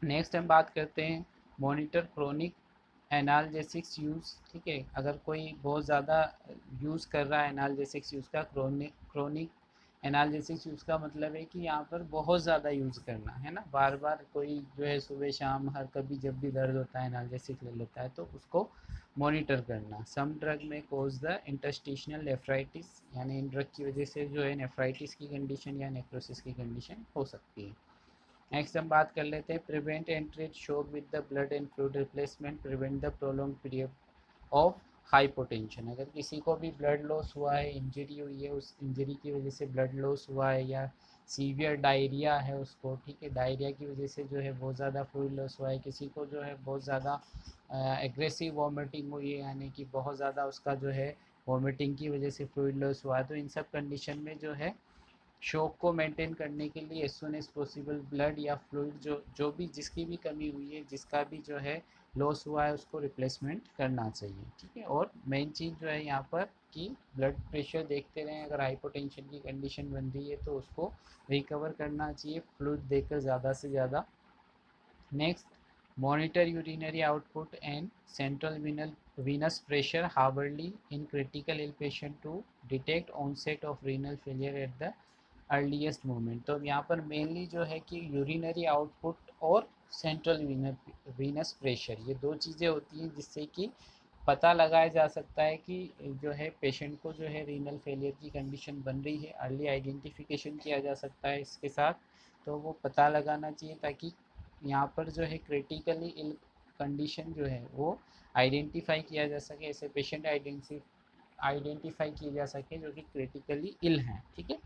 नेक्स्ट हम बात करते हैं मॉनिटर क्रोनिक एनाल्जेसिक्स यूज़। ठीक है, अगर कोई बहुत ज़्यादा यूज़ कर रहा है एनाल्जेसिक्स यूज़ का, क्रोनिक एनाल्जेसिक्स यूज़ का मतलब है कि यहाँ पर बहुत ज़्यादा यूज़ करना है ना, बार बार कोई जो है सुबह शाम हर कभी जब भी दर्द होता है एनाल्जेसिक ले लेता है, तो उसको मॉनिटर करना। सम ड्रग में कोज द इंटरस्टिशनल नेफ्राइटिस, यानी इन ड्रग की वजह से जो है नेफ्राइटिस की कंडीशन या नेक्रोसिस की कंडीशन हो सकती है। नेक्स्ट हम बात कर लेते हैं prevent and treat shock with the blood and fluid replacement, prevent the prolong period of hypotension. अगर किसी को भी ब्लड लॉस हुआ है, इंजरी हुई है, उस इंजरी की वजह से ब्लड लॉस हुआ है, या सीवियर डायरिया है उसको, ठीक है, डायरिया की वजह से जो है बहुत ज़्यादा फ्लूइड लॉस हुआ है, किसी को जो है बहुत ज़्यादा एग्रेसिव वॉमिटिंग हुई है, यानी कि बहुत ज़्यादा उसका जो है वॉमिटिंग की वजह से फ्लूइड लॉस हुआ है, तो इन सब कंडीशन में जो है शॉक को मेंटेन करने के लिए as soon as possible blood या फ्लूइड जो जो भी जिसकी भी कमी हुई है, जिसका भी जो है लॉस हुआ है, उसको रिप्लेसमेंट करना चाहिए। ठीक है, और मेन चीज़ जो है यहाँ पर कि ब्लड प्रेशर देखते रहें, अगर हाइपोटेंशन की कंडीशन बन रही है तो उसको रिकवर करना चाहिए फ्लूइड देकर ज़्यादा से ज़्यादा। Next, monitor urinary output and central venous pressure hourly in critical ill patient to detect onset of renal failure at the earliest moment. तो यहाँ पर मेनली जो है कि यूरिनरी आउटपुट और सेंट्रल वीनस प्रेशर, ये दो चीज़ें होती हैं जिससे कि पता लगाया जा सकता है कि जो है पेशेंट को जो है रीनल फेलियर की कंडीशन बन रही है, अर्ली आइडेंटिफिकेशन किया जा सकता है इसके साथ। तो वो पता लगाना चाहिए ताकि यहाँ पर जो है क्रिटिकली इल कंडीशन जो है वो आइडेंटिफाई किया जा सके, ऐसे पेशेंट आइडेंटिफाई किए जा सके जो कि क्रिटिकली इल हैं। ठीक है,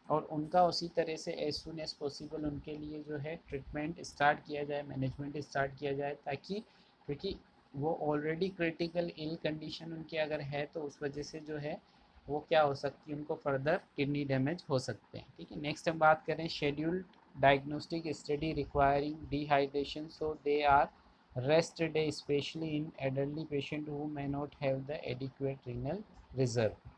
और उनका उसी तरह से एज सुन एज पॉसिबल उनके लिए जो है ट्रीटमेंट स्टार्ट किया जाए, मैनेजमेंट स्टार्ट किया जाए, ताकि क्योंकि वो ऑलरेडी क्रिटिकल इल कंडीशन उनकी अगर है तो उस वजह से जो है वो क्या हो सकती है, उनको फर्दर किडनी डैमेज हो सकते हैं। ठीक है, नेक्स्ट हम बात करें scheduled diagnostic study requiring dehydration, so they are rest day especially in elderly patient who may not have the adequate renal reserve।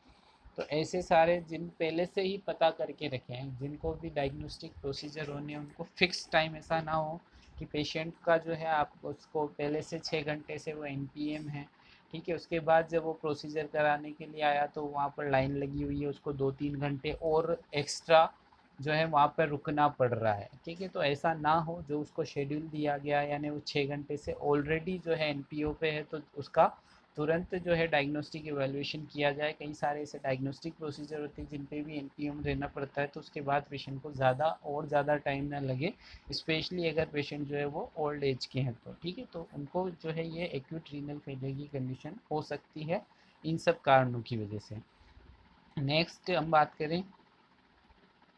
तो ऐसे सारे जिन पहले से ही पता करके रखे हैं, जिनको भी डायग्नोस्टिक प्रोसीजर होने हैं, उनको फिक्स टाइम ऐसा ना हो कि पेशेंट का जो है आप उसको पहले से 6 घंटे से वो NPM है, ठीक है, उसके बाद जब वो प्रोसीजर कराने के लिए आया तो वहाँ पर लाइन लगी हुई है, उसको 2-3 घंटे और एक्स्ट्रा जो है वहाँ पर रुकना पड़ रहा है। ठीक है, तो ऐसा ना हो, जो उसको शेड्यूल दिया गया है यानी वो 6 घंटे से ऑलरेडी जो है NPO पे है तो उसका तुरंत जो है डायग्नोस्टिक एवेल्यूएशन किया जाए। कई सारे ऐसे डायग्नोस्टिक प्रोसीजर होते हैं जिन पे भी NPO में रहना पड़ता है, तो उसके बाद पेशेंट को ज़्यादा और ज़्यादा टाइम ना लगे, स्पेशली अगर पेशेंट जो है वो ओल्ड एज के हैं तो। ठीक है, तो उनको जो है ये एक्यूट रीनल फेलियर की कंडीशन हो सकती है इन सब कारणों की वजह से। नेक्स्ट हम बात करें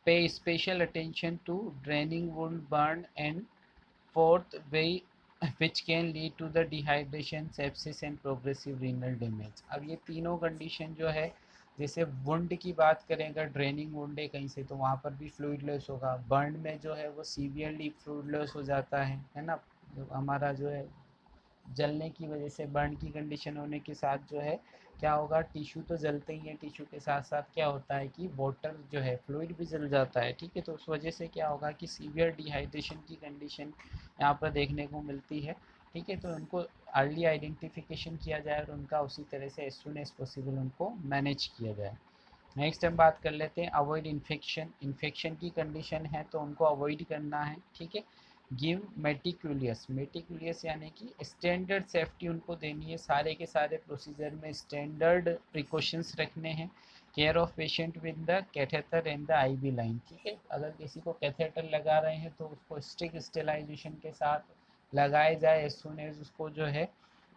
pay special attention to draining wound burn and fourth way which can lead to the dehydration, sepsis and progressive renal damage। अब ये तीनों कंडीशन जो है, जैसे वुंड की बात करें, अगर ड्रेनिंग वुंड है कहीं से तो वहाँ पर भी फ्लूइड लॉस होगा। बर्न में जो है वो सीवियरली फ्लूइड लॉस हो जाता है ना, जो हमारा जो है जलने की वजह से बर्न की कंडीशन होने के साथ जो है क्या होगा, टिश्यू तो जलते ही है, टिश्यू के साथ साथ क्या होता है कि वाटर जो है फ्लूइड भी जल जाता है। ठीक है, तो उस वजह से क्या होगा कि सीवियर डिहाइड्रेशन की कंडीशन यहाँ पर देखने को मिलती है। ठीक है, तो उनको अर्ली आइडेंटिफिकेशन किया जाए और उनका उसी तरह से एज सुन एज पॉसिबल उनको मैनेज किया जाए। नेक्स्ट हम बात कर लेते हैं अवॉइड इन्फेक्शन। इन्फेक्शन की कंडीशन है तो उनको अवॉइड करना है। ठीक है, गिव मेटिकुलियस, मेटिकुलियस यानी कि स्टैंडर्ड सेफ्टी उनको देनी है, सारे के सारे प्रोसीजर में स्टैंडर्ड प्रिकॉशंस रखने हैं। Care of patient with the catheter and the IV line. ठीक है, अगर किसी को कैथेटर लगा रहे हैं तो उसको स्ट्रिक्ट स्टेलाइजेशन के साथ लगाए जाए एज सुन एज उसको जो है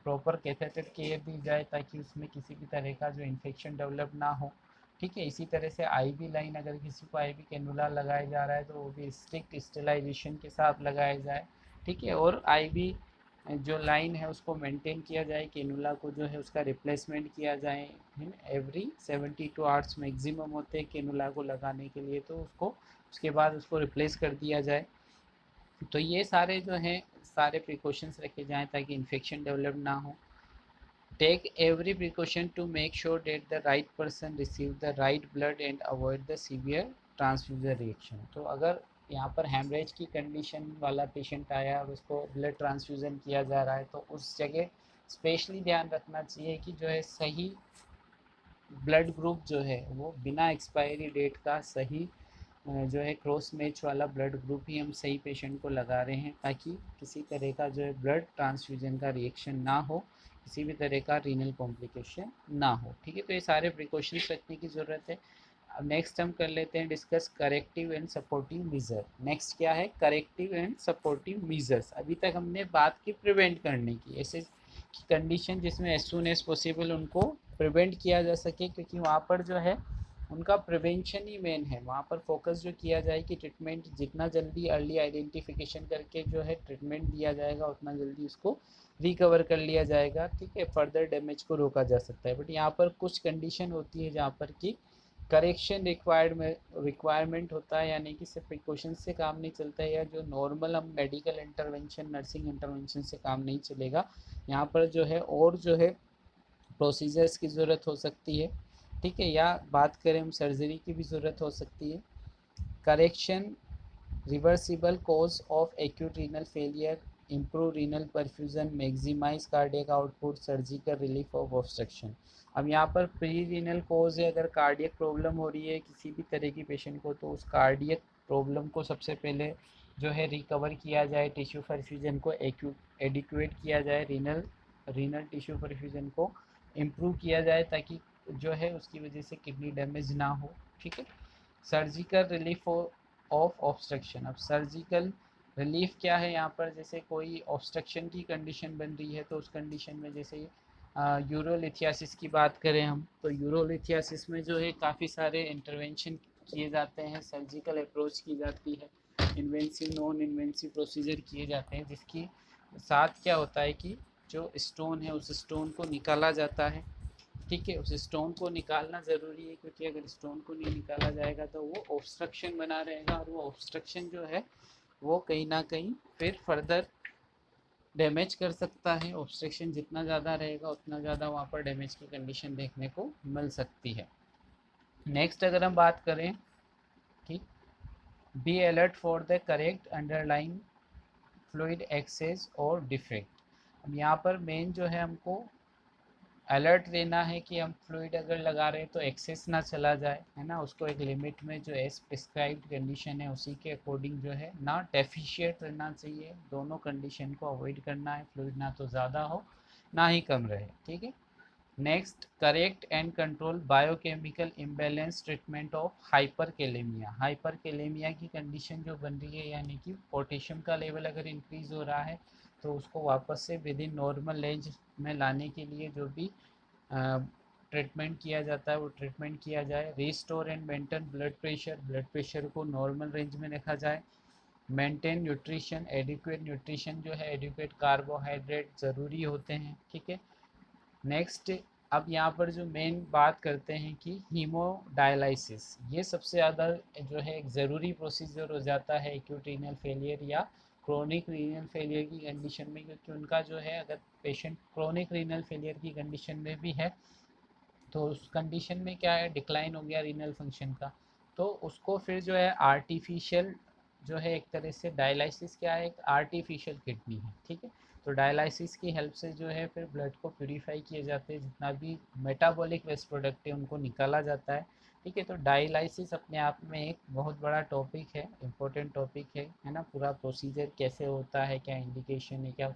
प्रॉपर कैथेटर केयर दी जाए, ताकि उसमें किसी भी तरह का जो इन्फेक्शन डेवलप ना हो। ठीक है। इसी तरह से आईवी लाइन, अगर किसी को आईवी कैनुला लगाया जा रहा है तो वो भी स्ट्रिक्ट स्टेलाइजेशन के साथ लगाया जाए, ठीक है। और आईवी जो लाइन है उसको मेंटेन किया जाए, कैनुला को जो है उसका रिप्लेसमेंट किया जाए एवरी 72 आवर्स मैक्सिमम होते हैं कैनुला को लगाने के लिए, तो उसको उसके बाद उसको रिप्लेस कर दिया जाए। तो ये सारे जो हैं सारे प्रिकॉशंस रखे जाएँ ताकि इन्फेक्शन डेवलप ना हो। Take every precaution to make sure that the right person receive the right blood and avoid the severe transfusion reaction। तो अगर यहाँ पर हेमरेज की कंडीशन वाला पेशेंट आया और उसको ब्लड ट्रांसफ्यूज़न किया जा रहा है तो उस जगह स्पेशली ध्यान रखना चाहिए कि जो है सही ब्लड ग्रुप जो है वो बिना एक्सपायरी डेट का सही जो है क्रॉस मैच वाला ब्लड ग्रुप ही हम सही पेशेंट को लगा रहे हैं, ताकि किसी तरह का जो है ब्लड ट्रांसफ्यूजन का रिएक्शन ना हो, किसी भी तरह का रीनल कॉम्प्लिकेशन ना हो, ठीक है। तो ये सारे प्रिकॉशंस रखने की ज़रूरत है। अब नेक्स्ट हम कर लेते हैं discuss corrective and supportive measure. Next क्या है, करेक्टिव एंड सपोर्टिव मीजर्स। अभी तक हमने बात की प्रिवेंट करने की, ऐसे कंडीशन जिसमें एज सुन एज पॉसिबल उनको प्रिवेंट किया जा सके, क्योंकि वहाँ पर जो है उनका प्रिवेंशन ही मेन है। वहाँ पर फोकस जो किया जाए कि ट्रीटमेंट जितना जल्दी अर्ली आइडेंटिफिकेशन करके जो है ट्रीटमेंट दिया जाएगा उतना जल्दी उसको रिकवर कर लिया जाएगा, ठीक है। फर्दर डैमेज को रोका जा सकता है। बट यहाँ पर कुछ कंडीशन होती है जहाँ पर कि करेक्शन रिक्वायरमेंट होता है, यानी कि सिर्फ प्रिकॉशन से काम नहीं चलता है, या जो नॉर्मल हम मेडिकल इंटरवेंशन नर्सिंग इंटरवेंशन से काम नहीं चलेगा। यहाँ पर जो है और जो है प्रोसीजर्स की ज़रूरत हो सकती है, ठीक है। या बात करें हम सर्जरी की भी ज़रूरत हो सकती है। Correction reversible cause of acute renal failure, improve renal perfusion, maximise cardiac output, surgical relief of obstruction. अब यहाँ पर प्री रीनल कॉज है, अगर कार्डियक प्रॉब्लम हो रही है किसी भी तरह की पेशेंट को, तो उस कार्डियक प्रॉब्लम को सबसे पहले जो है रिकवर किया जाए, टिश्यू परफ्यूजन को एडिक्वेट किया जाए, रीनल टिश्यू परफ्यूजन को इम्प्रूव किया जाए ताकि जो है उसकी वजह से किडनी डैमेज ना हो, ठीक है। Surgical relief of obstruction. अब सर्जिकल रिलीफ क्या है यहाँ पर, जैसे कोई ऑब्स्ट्रक्शन की कंडीशन बन रही है तो उस कंडीशन में जैसे यूरोलिथियासिस की बात करें हम, तो यूरोलिथियासिस में जो है काफ़ी सारे इंटरवेंशन किए जाते हैं, सर्जिकल अप्रोच की जाती है, इन्वेंसिव नॉन इन्वेंसिव प्रोसीजर किए जाते हैं, जिसकी साथ क्या होता है कि जो स्टोन है उस स्टोन को निकाला जाता है, ठीक है। उस स्टोन को निकालना ज़रूरी है, क्योंकि अगर स्टोन को नहीं निकाला जाएगा तो वो ऑब्स्ट्रक्शन बना रहेगा, और वो ऑब्स्ट्रक्शन जो है वो कहीं ना कहीं फिर फर्दर डैमेज कर सकता है। ऑब्स्ट्रक्शन जितना ज़्यादा रहेगा उतना ज़्यादा वहाँ पर डैमेज की कंडीशन देखने को मिल सकती है। नेक्स्ट अगर हम बात करें कि be alert for the correct underline fluid excess और डिफेक्ट। अब यहाँ पर मेन जो है हमको अलर्ट देना है कि हम फ्लूइड अगर लगा रहे हैं तो एक्सेस ना चला जाए, है ना। उसको एक लिमिट में जो एज प्रिस्क्राइब्ड कंडीशन है उसी के अकॉर्डिंग जो है, ना डेफिशिएट रहना चाहिए, दोनों कंडीशन को अवॉइड करना है, फ्लूइड ना तो ज़्यादा हो ना ही कम रहे, ठीक है। Next, correct and control biochemical imbalance treatment of hyperkalaemia. Hyperkalaemia की कंडीशन जो बन रही है, यानी कि पोटेशियम का लेवल अगर इंक्रीज़ हो रहा है तो उसको वापस से विद इन नॉर्मल रेंज में लाने के लिए जो भी ट्रीटमेंट किया जाता है वो ट्रीटमेंट किया जाए। Restore and maintain blood pressure को नॉर्मल रेंज में रखा जाए। मेंटेन न्यूट्रिशन, एडिक्वेट न्यूट्रिशन जो है, एडिक्वेट कार्बोहाइड्रेट ज़रूरी होते हैं, ठीक है। नेक्स्ट, अब यहाँ पर जो मेन बात करते हैं कि हीमोडायलाइसिस, ये सबसे ज़्यादा जो है एक ज़रूरी प्रोसीजर हो जाता है एक्यूट रीनल फेलियर या क्रोनिक रीनल फेलियर की कंडीशन में, क्योंकि उनका जो है अगर पेशेंट क्रोनिक रीनल फेलियर की कंडीशन में भी है तो उस कंडीशन में क्या है, डिक्लाइन हो गया रीनल फंक्शन का, तो उसको फिर जो है आर्टिफिशियल जो है एक तरह से डायलिसिस क्या है, एक आर्टिफिशियल किडनी है, ठीक है। तो डायलिसिस की हेल्प से जो है फिर ब्लड को प्यूरीफाई किए जाते हैं, जितना भी मेटाबॉलिक वेस्ट प्रोडक्ट है उनको निकाला जाता है, ठीक है। तो डायलिसिस अपने आप में एक बहुत बड़ा टॉपिक है, इम्पोर्टेंट टॉपिक है ना। पूरा प्रोसीजर कैसे होता है, क्या इंडिकेशन है, क्या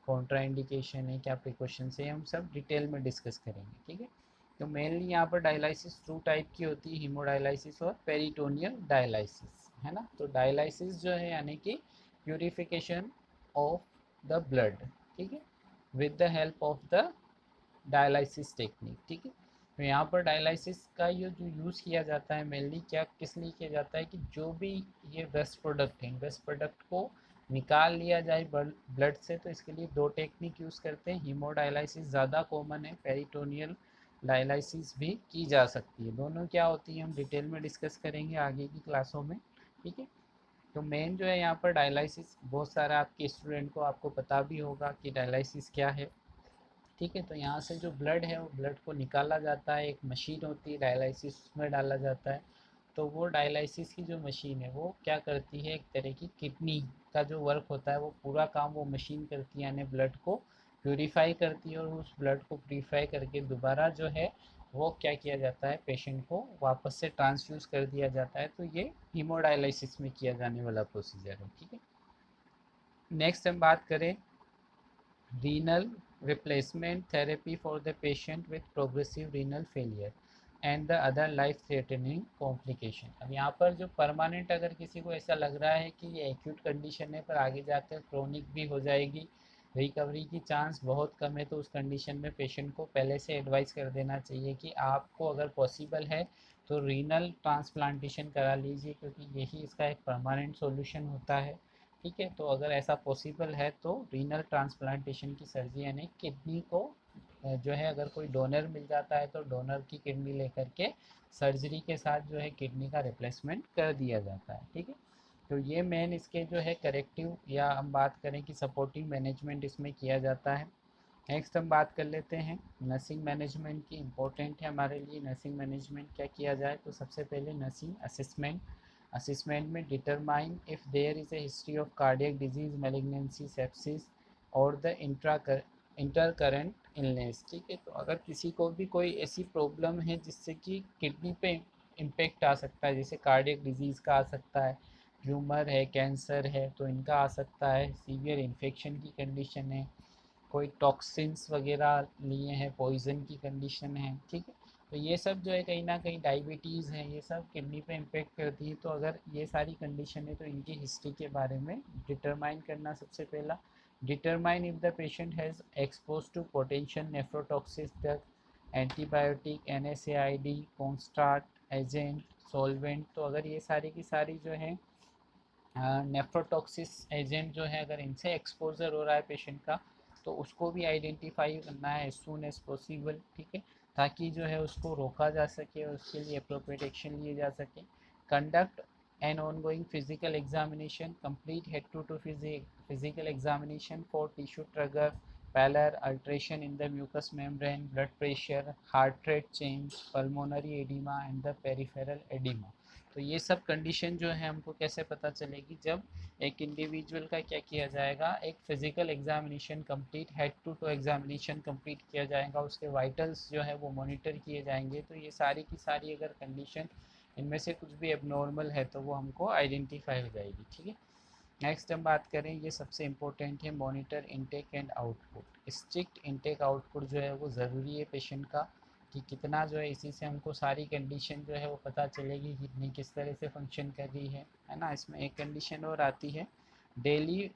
कॉन्ट्रा इंडिकेशन है, क्या प्रिकॉशंस है, हम सब डिटेल में डिस्कस करेंगे, ठीक है। तो मेनली यहाँ पर डायलिसिस 2 टाइप की होती है, हीमोडायलिसिस और पेरिटोनियल डायलिसिस, है ना। तो डायलिसिस जो है यानी कि प्यूरिफिकेशन ऑफ द ब्लड, ठीक है, with the help of the dialysis technique, ठीक है। तो यहाँ पर डायलिसिस का ये जो यूज़ किया जाता है मेनली क्या किस लिए किया जाता है कि जो भी ये वेस्ट प्रोडक्ट हैं वेस्ट प्रोडक्ट को निकाल लिया जाए ब्लड से। तो इसके लिए दो टेक्निक यूज़ करते हैं। हीमोडायलिसिस ज़्यादा कॉमन है, पेरिटोनियल डायलिसिस भी की जा सकती है। दोनों क्या होती है हम डिटेल में डिस्कस करेंगे आगे की क्लासों में, ठीक है। तो मेन जो है यहाँ पर डायलिसिस बहुत सारा आपके स्टूडेंट को आपको पता भी होगा कि डायलिसिस क्या है, ठीक है। तो यहाँ से जो ब्लड है वो ब्लड को निकाला जाता है, एक मशीन होती है डायलिसिस में डाला जाता है। तो वो डायलिसिस की जो मशीन है वो क्या करती है, एक तरह की किडनी का जो वर्क होता है वो पूरा काम वो मशीन करती है, यानी ब्लड को प्योरीफाई करती है। और उस ब्लड को प्योरीफाई करके दोबारा जो है वो क्या किया जाता है, पेशेंट को वापस से ट्रांसफ्यूज़ कर दिया जाता है। तो ये हीमोडायलिसिस में किया जाने वाला प्रोसीजर है, ठीक है। नेक्स्ट हम बात करें renal replacement therapy for the patient with progressive renal failure and the other life threatening complication। अब यहाँ पर जो परमानेंट अगर किसी को ऐसा लग रहा है कि ये एक्यूट कंडीशन है पर आगे जाकर क्रोनिक भी हो जाएगी, रिकवरी की चांस बहुत कम है, तो उस कंडीशन में पेशेंट को पहले से एडवाइस कर देना चाहिए कि आपको अगर पॉसिबल है तो रीनल ट्रांसप्लांटेशन करा लीजिए, क्योंकि यही इसका एक परमानेंट सॉल्यूशन होता है, ठीक है। तो अगर ऐसा पॉसिबल है तो रीनल ट्रांसप्लांटेशन की सर्जरी, यानी किडनी को जो है अगर कोई डोनर मिल जाता है तो डोनर की किडनी लेकर के सर्जरी के साथ जो है किडनी का रिप्लेसमेंट कर दिया जाता है, ठीक है। तो ये मेन इसके जो है करेक्टिव या हम बात करें कि सपोर्टिंग मैनेजमेंट इसमें किया जाता है। नेक्स्ट हम बात कर लेते हैं नर्सिंग मैनेजमेंट की। इम्पोर्टेंट है हमारे लिए नर्सिंग मैनेजमेंट क्या किया जाए। तो सबसे पहले नर्सिंग असेसमेंट, असेसमेंट में determine if there is a history of cardiac disease, malignancy, sepsis और द इंटरकरेंट इलनेस, ठीक है। तो अगर किसी को भी कोई ऐसी प्रॉब्लम है जिससे कि किडनी पे इम्पेक्ट आ सकता है, जैसे कार्डियक डिजीज़ का आ सकता है, ट्यूमर है, कैंसर है, तो इनका आ सकता है, सीवियर इन्फेक्शन की कंडीशन है, कोई टॉक्सिन्स वगैरह लिए हैं, पॉइजन की कंडीशन है, ठीक है। तो ये सब जो है कहीं ना कहीं डायबिटीज़ है, ये सब किडनी पे इम्पेक्ट करती है। तो अगर ये सारी कंडीशन है तो इनकी हिस्ट्री के बारे में डिटरमाइन करना सबसे पहला। Determine if the patient has exposed to potential nephrotoxic drug, antibiotic, NSAID, contrast agent, solvent. तो अगर ये सारी की सारी जो है नेफ्रोटॉक्सिस एजेंट जो है अगर इनसे एक्सपोजर हो रहा है पेशेंट का, तो उसको भी आइडेंटिफाई करना है एज सून एज पॉसिबल, ठीक है, ताकि जो है उसको रोका जा सके और उसके लिए अप्रोप्रिएट एक्शन लिए जा सके। Conduct an ongoing physical examination, complete head to to physical examination for tissue turgor, pallor alteration in the mucus membrane, blood pressure, heart rate change, pulmonary oedema and the peripheral oedema. तो ये सब condition जो है हमको कैसे पता चलेगी, जब एक इंडिविजुअल का क्या किया जाएगा, एक physical examination complete, head to to examination complete किया जाएगा, उसके वाइटल्स जो है वो मॉनिटर किए जाएंगे। तो ये सारी की सारी अगर कंडीशन इनमें से कुछ भी एबनॉर्मल है तो वो हमको आइडेंटिफाई हो जाएगी, ठीक है। नेक्स्ट हम बात करें, ये सबसे इम्पोर्टेंट है, monitor intake and output. Strict intake output जो है वो ज़रूरी है पेशेंट का, कि कितना जो है, इसी से हमको सारी कंडीशन जो है वो पता चलेगी कितनी किस तरह से फंक्शन कर रही है ना। इसमें एक कंडीशन और आती है, डेली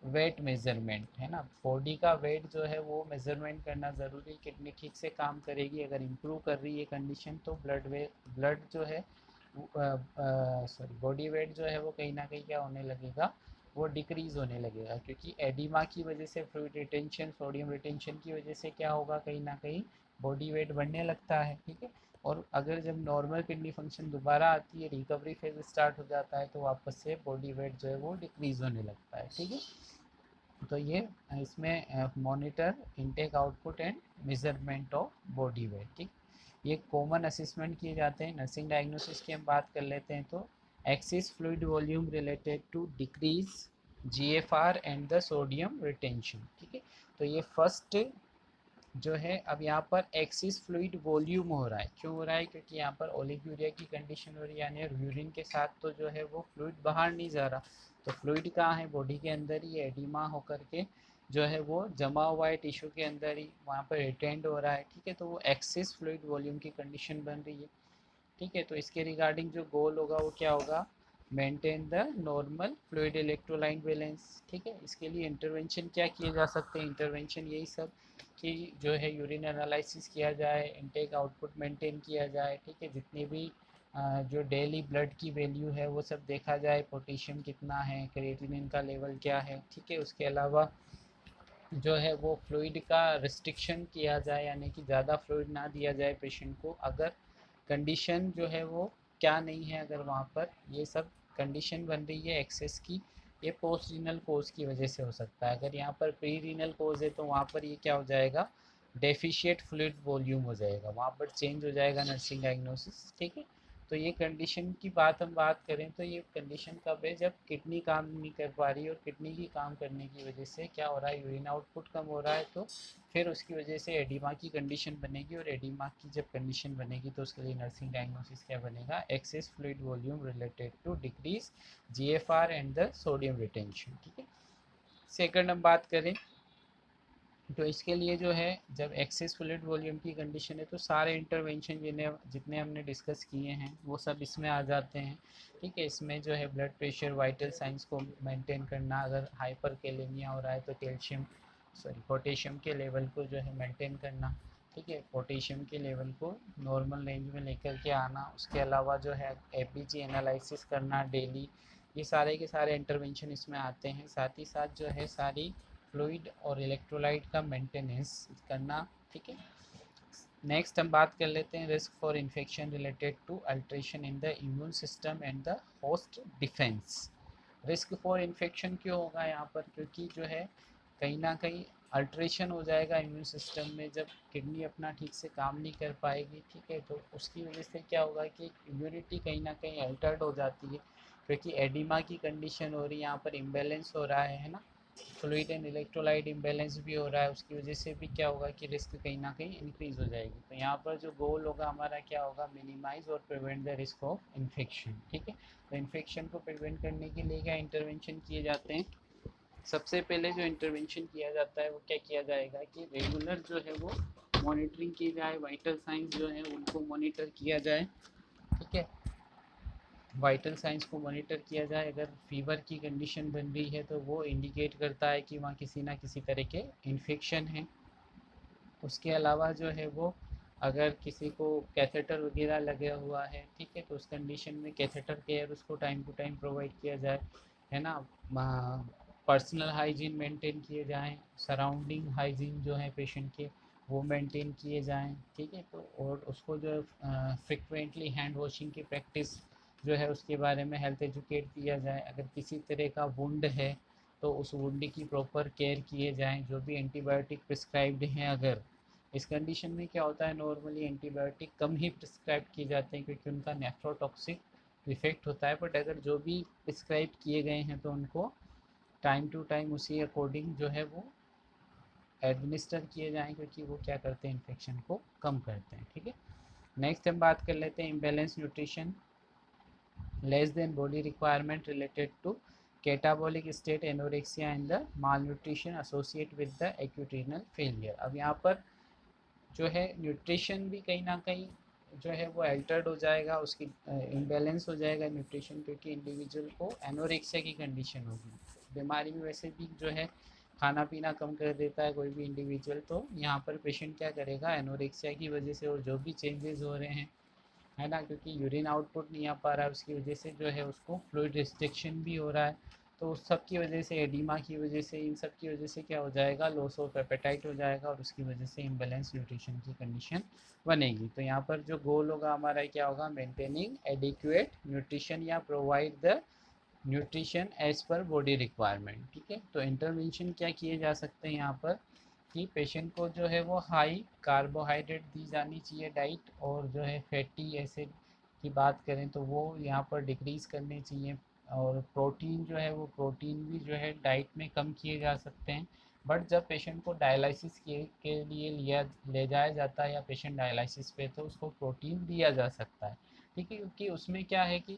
वेट मेज़रमेंट, है ना। बॉडी का वेट जो है वो मेज़रमेंट करना ज़रूरी, कितनी ठीक से काम करेगी। अगर इम्प्रूव कर रही है कंडीशन तो ब्लड जो है सॉरी बॉडी वेट जो है वो कहीं ना कहीं क्या होने लगेगा, वो डिक्रीज़ होने लगेगा, क्योंकि एडिमा की वजह से, फ्लूइड रिटेंशन, सोडियम रिटेंशन की वजह से क्या होगा, कहीं ना कहीं बॉडी वेट बढ़ने लगता है, ठीक है। और अगर जब नॉर्मल किडनी फंक्शन दोबारा आती है, रिकवरी फेज स्टार्ट हो जाता है, तो वापस से बॉडी वेट जो है वो डिक्रीज़ होने लगता है, ठीक है। तो ये इसमें monitor intake output and measurement of body weight, ठीक। ये कॉमन असेसमेंट किए जाते हैं। नर्सिंग डायग्नोसिस की हम बात कर लेते हैं तो excess fluid volume related to decrease GFR and the sodium retention, ठीक है। तो ये फर्स्ट जो है, अब यहाँ पर एक्सिस फ्लूइड वॉल्यूम हो रहा है, क्यों हो रहा है, क्योंकि यहाँ पर ओलिगुरिया की कंडीशन हो रही है, यानी यूरिन के साथ तो जो है वो फ्लूइड बाहर नहीं जा रहा। तो फ्लूइड कहाँ है, बॉडी के अंदर ही, एडिमा होकर के जो है वो जमा हुआ है टिश्यू के अंदर ही, वहाँ पर रिटेंड हो रहा है, ठीक है। तो वो एक्सिस फ्लूइड वॉल्यूम की कंडीशन बन रही है, ठीक है। तो इसके रिगार्डिंग जो गोल होगा वो क्या होगा, maintain the normal fluid electrolyte balance. ठीक है, इसके लिए इंटरवेंशन क्या किए जा सकते हैं, इंटरवेंशन यही सब कि जो है यूरिन एनालिसिस किया जाए, इनटेक आउटपुट मेंटेन किया जाए। ठीक है, जितनी भी जो डेली ब्लड की वैल्यू है वो सब देखा जाए, पोटेशियम कितना है, क्रिएटिनिन का लेवल क्या है। ठीक है, उसके अलावा जो है वो फ्लूइड का रिस्ट्रिक्शन किया जाए, यानी कि ज़्यादा फ्लूइड ना दिया जाए पेशेंट को। अगर कंडीशन जो है वो क्या नहीं है, अगर वहाँ पर ये सब कंडीशन बन रही है एक्सेस की, ये पोस्ट रीनल कोज की वजह से हो सकता है। अगर यहाँ पर प्री रीनल कोज है तो वहाँ पर ये क्या हो जाएगा, डेफिशिएट फ्लूइड वॉल्यूम हो जाएगा, वहाँ पर चेंज हो जाएगा नर्सिंग डायग्नोसिस। ठीक है, तो ये कंडीशन की हम बात करें तो ये कंडीशन कब है, जब किडनी काम नहीं कर पा रही, और किडनी की काम करने की वजह से क्या हो रहा है, यूरिन आउटपुट कम हो रहा है, तो फिर उसकी वजह से एडिमा की कंडीशन बनेगी। और एडिमा की जब कंडीशन बनेगी तो उसके लिए नर्सिंग डायग्नोसिस क्या बनेगा, excess fluid volume related to decrease GFR and the sodium retention. ठीक है, सेकंड हम बात करें तो इसके लिए जो है, जब एक्सेस फ्लूइड वॉल्यूम की कंडीशन है तो सारे इंटरवेंशन जिन्हें जितने हमने डिस्कस किए हैं वो सब इसमें आ जाते हैं। ठीक है, इसमें जो है ब्लड प्रेशर, वाइटल साइंस को मेंटेन करना, अगर हाइपर कैलेमिया हो रहा है तो पोटेशियम के लेवल को जो है मेंटेन करना। ठीक है, पोटेशियम के लेवल को नॉर्मल रेंज में लेकर के आना। उसके अलावा जो है एपीजी एनालिसिस करना डेली, ये सारे के सारे इंटरवेंशन इसमें आते हैं। साथ ही साथ जो है सारी फ्लूइड और इलेक्ट्रोलाइट का मेंटेनेंस करना। ठीक है, नेक्स्ट हम बात कर लेते हैं risk for infection related to alteration in the immune system and the host defence. Risk for infection क्यों होगा यहाँ पर, क्योंकि जो है कहीं ना कहीं अल्ट्रेशन हो जाएगा इम्यून सिस्टम में, जब किडनी अपना ठीक से काम नहीं कर पाएगी। ठीक है, तो उसकी वजह से क्या होगा कि इम्यूनिटी कहीं ना कहीं अल्टर्ड हो जाती है, क्योंकि एडिमा की कंडीशन हो रही है, यहाँ पर इम्बेलेंस हो रहा है ना, फ्लूइड एंड इलेक्ट्रोलाइट इम्बेलेंस भी हो रहा है, उसकी वजह से भी क्या होगा कि रिस्क कहीं ना कहीं इंक्रीज हो जाएगी। तो यहाँ पर जो गोल होगा हमारा क्या होगा, मिनिमाइज और prevent the risk of infection. ठीक है, तो इन्फेक्शन को प्रिवेंट करने के लिए क्या इंटरवेंशन किए जाते हैं, सबसे पहले जो इंटरवेंशन किया जाता है वो क्या किया जाएगा कि रेगुलर जो है वो मॉनिटरिंग की जाए, वाइटल साइंस जो है उनको मॉनिटर किया जाए। ठीक है, वाइटल साइंस को मॉनिटर किया जाए। अगर फीवर की कंडीशन बन रही है तो वो इंडिकेट करता है कि वहाँ किसी ना किसी तरह के इन्फेक्शन है। उसके अलावा जो है वो, अगर किसी को कैथेटर वगैरह लगा हुआ है, ठीक है, तो उस कंडीशन में कैथेटर केयर उसको टाइम टू टाइम प्रोवाइड किया जाए, है ना। पर्सनल हाइजीन मेंटेन किए जाएं, सराउंडिंग हाइजीन जो है पेशेंट के वो मेंटेन किए जाएं। ठीक है, तो और उसको जो है फ्रिक्वेंटली हैंड वॉशिंग की प्रैक्टिस जो है उसके बारे में हेल्थ एजुकेट किया जाए। अगर किसी तरह का वुंड है तो उस वुंड की प्रॉपर केयर किए जाएं, जो भी एंटीबायोटिक प्रिस्क्राइब्ड हैं। अगर इस कंडीशन में क्या होता है, नॉर्मली एंटीबायोटिक कम ही प्रिस्क्राइब किए जाते हैं क्योंकि उनका नेफ्रोटॉक्सिक इफेक्ट होता है, बट अगर जो भी प्रिस्क्राइब किए गए हैं तो उनको टाइम टू टाइम उसी अकॉर्डिंग जो है वो एडमिनिस्टर किए जाएँ, क्योंकि वो क्या करते हैं, इन्फेक्शन को कम करते हैं। ठीक है, नेक्स्ट हम बात कर लेते हैं imbalance nutrition, less than body requirement related to catabolic state, anorexia and the malnutrition associate with the acute renal failure. अब यहाँ पर जो है न्यूट्रिशन भी कहीं ना कहीं जो है वो अल्टर्ड हो जाएगा, उसकी इम्बेलेंस हो जाएगा न्यूट्रिशन, क्योंकि इंडिविजुअल को एनोरेक्सिया की कंडीशन होगी। बीमारी में वैसे भी जो है खाना पीना कम कर देता है कोई भी इंडिविजुअल, तो यहाँ पर पेशेंट क्या करेगा, एनोरेक्सिया की वजह से और जो भी चेंजेस हो रहे हैं, है ना, क्योंकि यूरिन आउटपुट नहीं आ पा रहा है उसकी वजह से जो है उसको फ्लूइड रिस्ट्रिक्शन भी हो रहा है, तो उस सब की वजह से, एडिमा की वजह से, इन सब की वजह से क्या हो जाएगा, लॉस ऑफ एपेटाइट हो जाएगा और उसकी वजह से इम्बेलेंस न्यूट्रिशन की कंडीशन बनेगी। तो यहाँ पर जो गोल होगा हमारा क्या होगा, मेंटेनिंग एडिक्वेट न्यूट्रिशन या provide the nutrition as per body requirement. ठीक है, तो इंटरवेंशन क्या किए जा सकते हैं यहाँ पर कि पेशेंट को जो है वो हाई कार्बोहाइड्रेट दी जानी चाहिए डाइट, और जो है फैटी एसिड की बात करें तो वो यहाँ पर डिक्रीज़ करने चाहिए। और प्रोटीन जो है वो प्रोटीन भी जो है डाइट में कम किए जा सकते हैं, बट जब पेशेंट को डायलिसिस के लिए ले जाया जाता है या पेशेंट डायलिसिस पे, तो उसको प्रोटीन दिया जा सकता है। ठीक है, क्योंकि उसमें क्या है कि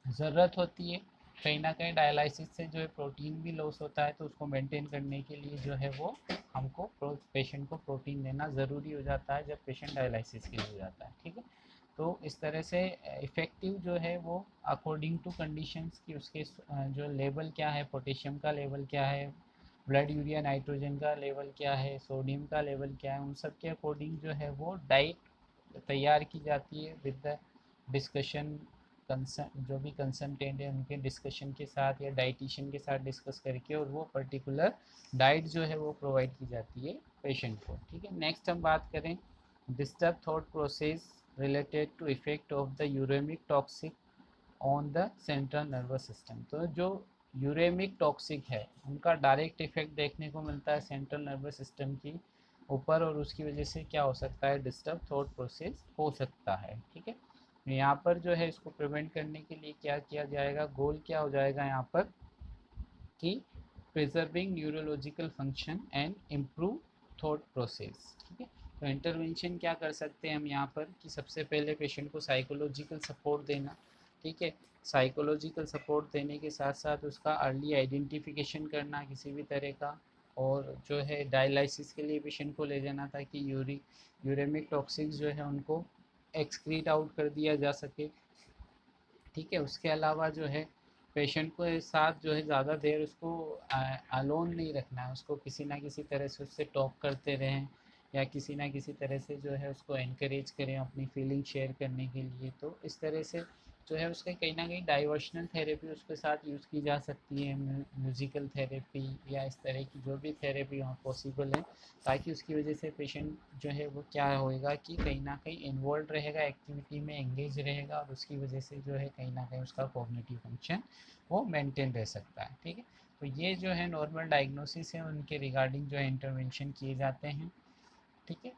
ज़रूरत होती है, कहीं ना कहीं डायलिसिस से जो है प्रोटीन भी लॉस होता है, तो उसको मेंटेन करने के लिए जो है वो हमको पेशेंट को प्रोटीन देना ज़रूरी हो जाता है जब पेशेंट डायलिसिस के लिए हो जाता है। ठीक है, तो इस तरह से इफ़ेक्टिव जो है वो अकॉर्डिंग टू कंडीशंस की उसके जो लेवल क्या है, पोटेशियम का लेवल क्या है, ब्लड यूरिया नाइट्रोजन का लेवल क्या है, सोडियम का लेवल क्या है, उन सब के अकॉर्डिंग जो है वो डाइट तैयार की जाती है विद द डिस्कशन कंसर्न, जो भी कंसल्टेंट है उनके डिस्कशन के साथ या डाइटिशियन के साथ डिस्कस करके, और वो पर्टिकुलर डाइट जो है वो प्रोवाइड की जाती है पेशेंट को। ठीक है, नेक्स्ट हम बात करें disturb thought process related to effect of the uraemic toxic on the central nervous system. तो जो यूरेमिक टॉक्सिक है उनका डायरेक्ट इफेक्ट देखने को मिलता है सेंट्रल नर्वस सिस्टम की ऊपर, और उसकी वजह से क्या हो सकता है, डिस्टर्ब थॉट प्रोसेस हो सकता है। ठीक है, यहाँ पर जो है इसको प्रिवेंट करने के लिए क्या किया जाएगा, गोल क्या हो जाएगा यहाँ पर कि preserving neurological function and improve thought process. ठीक है, तो इंटरवेंशन क्या कर सकते हैं हम यहाँ पर कि सबसे पहले पेशेंट को साइकोलॉजिकल सपोर्ट देना। ठीक है, साइकोलॉजिकल सपोर्ट देने के साथ साथ उसका अर्ली आइडेंटिफिकेशन करना किसी भी तरह का, और जो है डायलिसिस के लिए पेशेंट को ले जाना ताकि यूरेमिक टॉक्सिक्स जो है उनको एक्सक्रीट आउट कर दिया जा सके। ठीक है, उसके अलावा जो है पेशेंट को साथ जो है ज़्यादा देर उसको अलोन नहीं रखना है, उसको किसी ना किसी तरह से उससे टॉक करते रहें, या किसी ना किसी तरह से जो है उसको एनकरेज करें अपनी फीलिंग शेयर करने के लिए। तो इस तरह से जो है उसके कहीं ना कहीं डाइवर्शनल थेरेपी उसके साथ यूज़ की जा सकती है, म्यूज़िकल थेरेपी या इस तरह की जो भी थेरेपी वहाँ पॉसिबल है, ताकि उसकी वजह से पेशेंट जो है वो क्या होएगा कि कहीं ना कहीं इन्वॉल्व रहेगा, एक्टिविटी में एंगेज रहेगा, और उसकी वजह से जो है कहीं ना कहीं उसका कॉग्निटिव फंक्शन वो मेंटेन रह सकता है। ठीक है, तो ये जो है नॉर्मल डायग्नोसिस है, उनके रिगार्डिंग जो है इंटरवेंशन किए जाते हैं। ठीक है,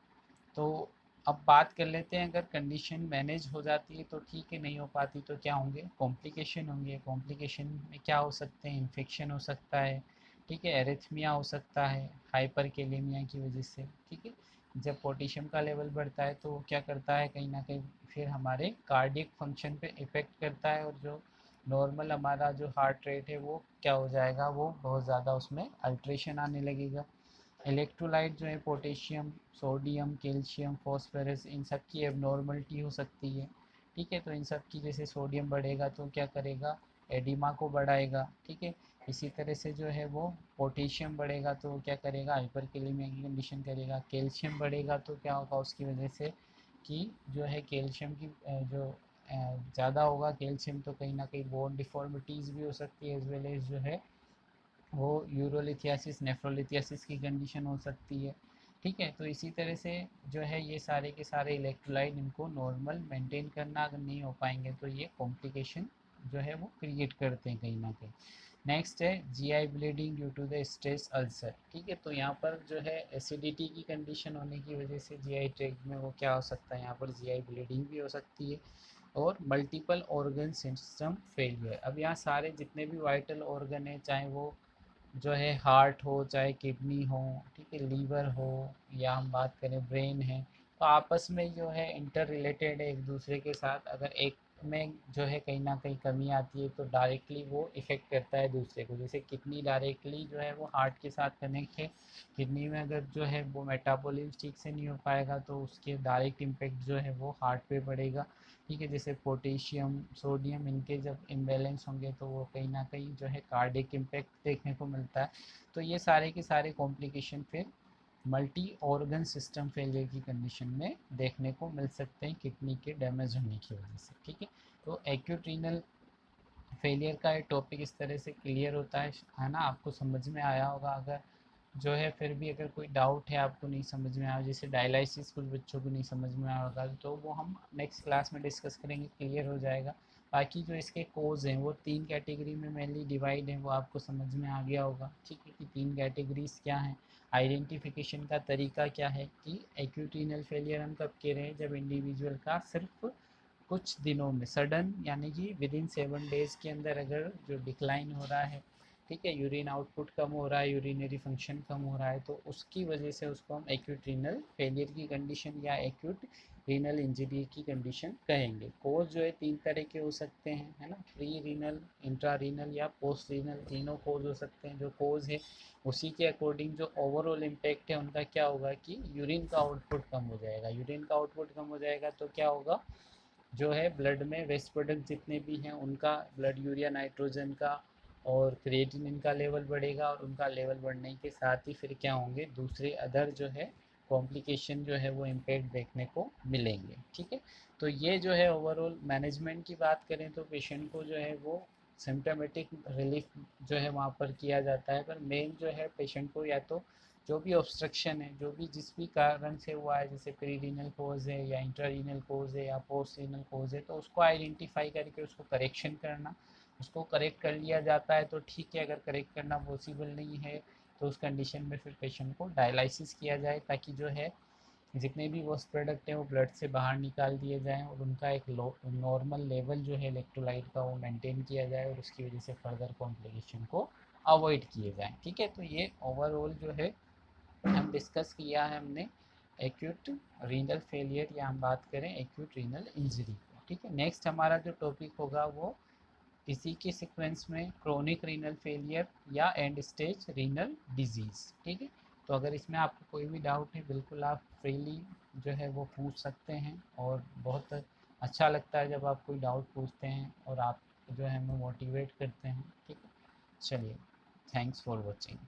तो अब बात कर लेते हैं, अगर कंडीशन मैनेज हो जाती है तो ठीक है, नहीं हो पाती तो क्या होंगे, कॉम्प्लिकेशन होंगे। कॉम्प्लिकेशन में क्या हो सकते हैं, इन्फेक्शन हो सकता है, ठीक है, एरिथमिया हो सकता है हाइपर कैलेमिया की वजह से। ठीक है, जब पोटेशियम का लेवल बढ़ता है तो वो क्या करता है, कहीं ना कहीं फिर हमारे कार्डियक फंक्शन पे इफ़ेक्ट करता है, और जो नॉर्मल हमारा जो हार्ट रेट है वो क्या हो जाएगा, वो बहुत ज़्यादा उसमें अल्ट्रेशन आने लगेगा। इलेक्ट्रोलाइट जो है पोटेशियम, सोडियम, कैल्शियम, फॉस्फोरस, इन सब की एबनॉर्मलिटी हो सकती है। ठीक है, तो इन सब की जैसे सोडियम बढ़ेगा तो क्या करेगा, एडिमा को बढ़ाएगा। ठीक है, इसी तरह से जो है वो पोटेशियम बढ़ेगा तो क्या करेगा, हाइपरकेलेमिया की कंडीशन करेगा। कैल्शियम बढ़ेगा तो क्या होगा उसकी वजह से कि जो है कैल्शियम की जो ज़्यादा होगा कैल्शियम तो कहीं ना कहीं बोन डिफॉर्मिटीज़ भी हो सकती है, एज वेल एज जो है वो यूरोलिथियासिस नेफ्रोलिथियासिस की कंडीशन हो सकती है। ठीक है, तो इसी तरह से जो है ये सारे के सारे इलेक्ट्रोलाइट इनको नॉर्मल मेंटेन करना अगर नहीं हो पाएंगे तो ये कॉम्प्लिकेशन जो है वो क्रिएट करते हैं कहीं ना कहीं। नेक्स्ट है GI bleeding due to the stress ulcer. ठीक है, तो यहाँ पर जो है एसिडिटी की कंडीशन होने की वजह से जीआई ट्रैक्ट में वो क्या हो सकता है, यहाँ पर जीआई ब्लीडिंग भी हो सकती है। और मल्टीपल ऑर्गन सिस्टम फेलियर, अब यहाँ सारे जितने भी वाइटल ऑर्गन है, चाहे वो जो है हार्ट हो, चाहे किडनी हो, ठीक है, लीवर हो, या हम बात करें ब्रेन है, तो आपस में जो है इंटर रिलेटेड है एक दूसरे के साथ। अगर एक में जो है कहीं ना कहीं कमी आती है तो डायरेक्टली वो इफ़ेक्ट करता है दूसरे को। जैसे किडनी डायरेक्टली जो है वो हार्ट के साथ कनेक्ट है, किडनी में अगर जो है वो मेटाबॉलिज्म ठीक से नहीं हो पाएगा तो उसके डायरेक्ट इम्पेक्ट जो है वो हार्ट पे पड़ेगा। ठीक है, जैसे पोटेशियम, सोडियम, इनके जब इम्बेलेंस होंगे तो वो कहीं ना कहीं जो है कार्डियक इम्पैक्ट देखने को मिलता है। तो ये सारे के सारे कॉम्प्लिकेशन फिर मल्टी ऑर्गन सिस्टम फेलियर की कंडीशन में देखने को मिल सकते हैं किडनी के डैमेज होने की वजह से। ठीक है, तो एक्यूट रीनल फेलियर का एक टॉपिक इस तरह से क्लियर होता है ना, आपको समझ में आया होगा। अगर जो है फिर भी अगर कोई डाउट है आपको नहीं समझ में आया, जैसे डायलिसिस कुछ बच्चों को नहीं समझ में आया होगा तो वो हम नेक्स्ट क्लास में डिस्कस करेंगे, क्लियर हो जाएगा। बाकी जो इसके कोज हैं वो 3 कैटेगरी में मेनली डिवाइड हैं, वो आपको समझ में आ गया होगा। ठीक है, कि 3 कैटेगरीज क्या हैं, आइडेंटिफिकेशन का तरीका क्या है कि एक्यूट रीनल फेलियर हम कब कह रहे हैं, जब इंडिविजुअल का सिर्फ कुछ दिनों में सडन यानी कि विद इन 7 डेज़ के अंदर अगर जो डिक्लाइन हो रहा है, ठीक है, यूरिन आउटपुट कम हो रहा है, यूरिनरी फंक्शन कम हो रहा है, तो उसकी वजह से उसको हम एक्यूट रीनल फेलियर की कंडीशन या एक्यूट रीनल इंजरी की कंडीशन कहेंगे। कोज जो है 3 तरह के हो सकते हैं, है ना, प्री रीनल, इंट्रा रीनल या पोस्ट रीनल, तीनों कोज हो सकते हैं। जो कोज है उसी के अकॉर्डिंग जो ओवरऑल इम्पैक्ट है उनका क्या होगा कि यूरिन का आउटपुट कम हो जाएगा। यूरिन का आउटपुट कम हो जाएगा तो क्या होगा, जो है ब्लड में वेस्ट प्रोडक्ट जितने भी हैं उनका, ब्लड यूरिया नाइट्रोजन का और क्रिएटिनिन का लेवल बढ़ेगा, और उनका लेवल बढ़ने के साथ ही फिर क्या होंगे, दूसरे अदर जो है कॉम्प्लिकेशन जो है वो इम्पैक्ट देखने को मिलेंगे। ठीक है, तो ये जो है ओवरऑल मैनेजमेंट की बात करें तो पेशेंट को जो है वो सिम्टोमेटिक रिलीफ जो है वहाँ पर किया जाता है, पर मेन जो है पेशेंट को या तो जो भी ऑब्स्ट्रक्शन है, जो भी जिस भी कारण से हुआ है, जैसे प्रीरीनल कोज है या इंट्रारीनल कोज है या पोस्ट रीनल कोज है, तो उसको आइडेंटिफाई करके उसको करेक्शन करना, उसको करेक्ट कर लिया जाता है तो ठीक है। अगर करेक्ट करना पॉसिबल नहीं है तो उस कंडीशन में फिर पेशेंट को डायलिसिस किया जाए, ताकि जो है जितने भी वेस्ट प्रोडक्ट हैं वो ब्लड से बाहर निकाल दिए जाएँ और उनका एक नॉर्मल लेवल जो है इलेक्ट्रोलाइट का वो मेंटेन किया जाए, और उसकी वजह से फर्दर कॉम्प्लिकेशन को अवॉइड किए जाएँ। ठीक है, तो ये ओवरऑल जो है हम डिस्कस किया है हमने एक्यूट रीनल फेलियर, या हम बात करें एक्यूट रीनल इंजरी को। ठीक है, नेक्स्ट हमारा जो टॉपिक होगा वो इसी के सीक्वेंस में क्रोनिक रीनल फेलियर या एंड स्टेज रीनल डिजीज़। ठीक है, तो अगर इसमें आपको कोई भी डाउट है बिल्कुल आप फ्रीली जो है वो पूछ सकते हैं, और बहुत अच्छा लगता है जब आप कोई डाउट पूछते हैं और आप जो है हमें मोटिवेट करते हैं। ठीक है, चलिए, थैंक्स फॉर वॉचिंग।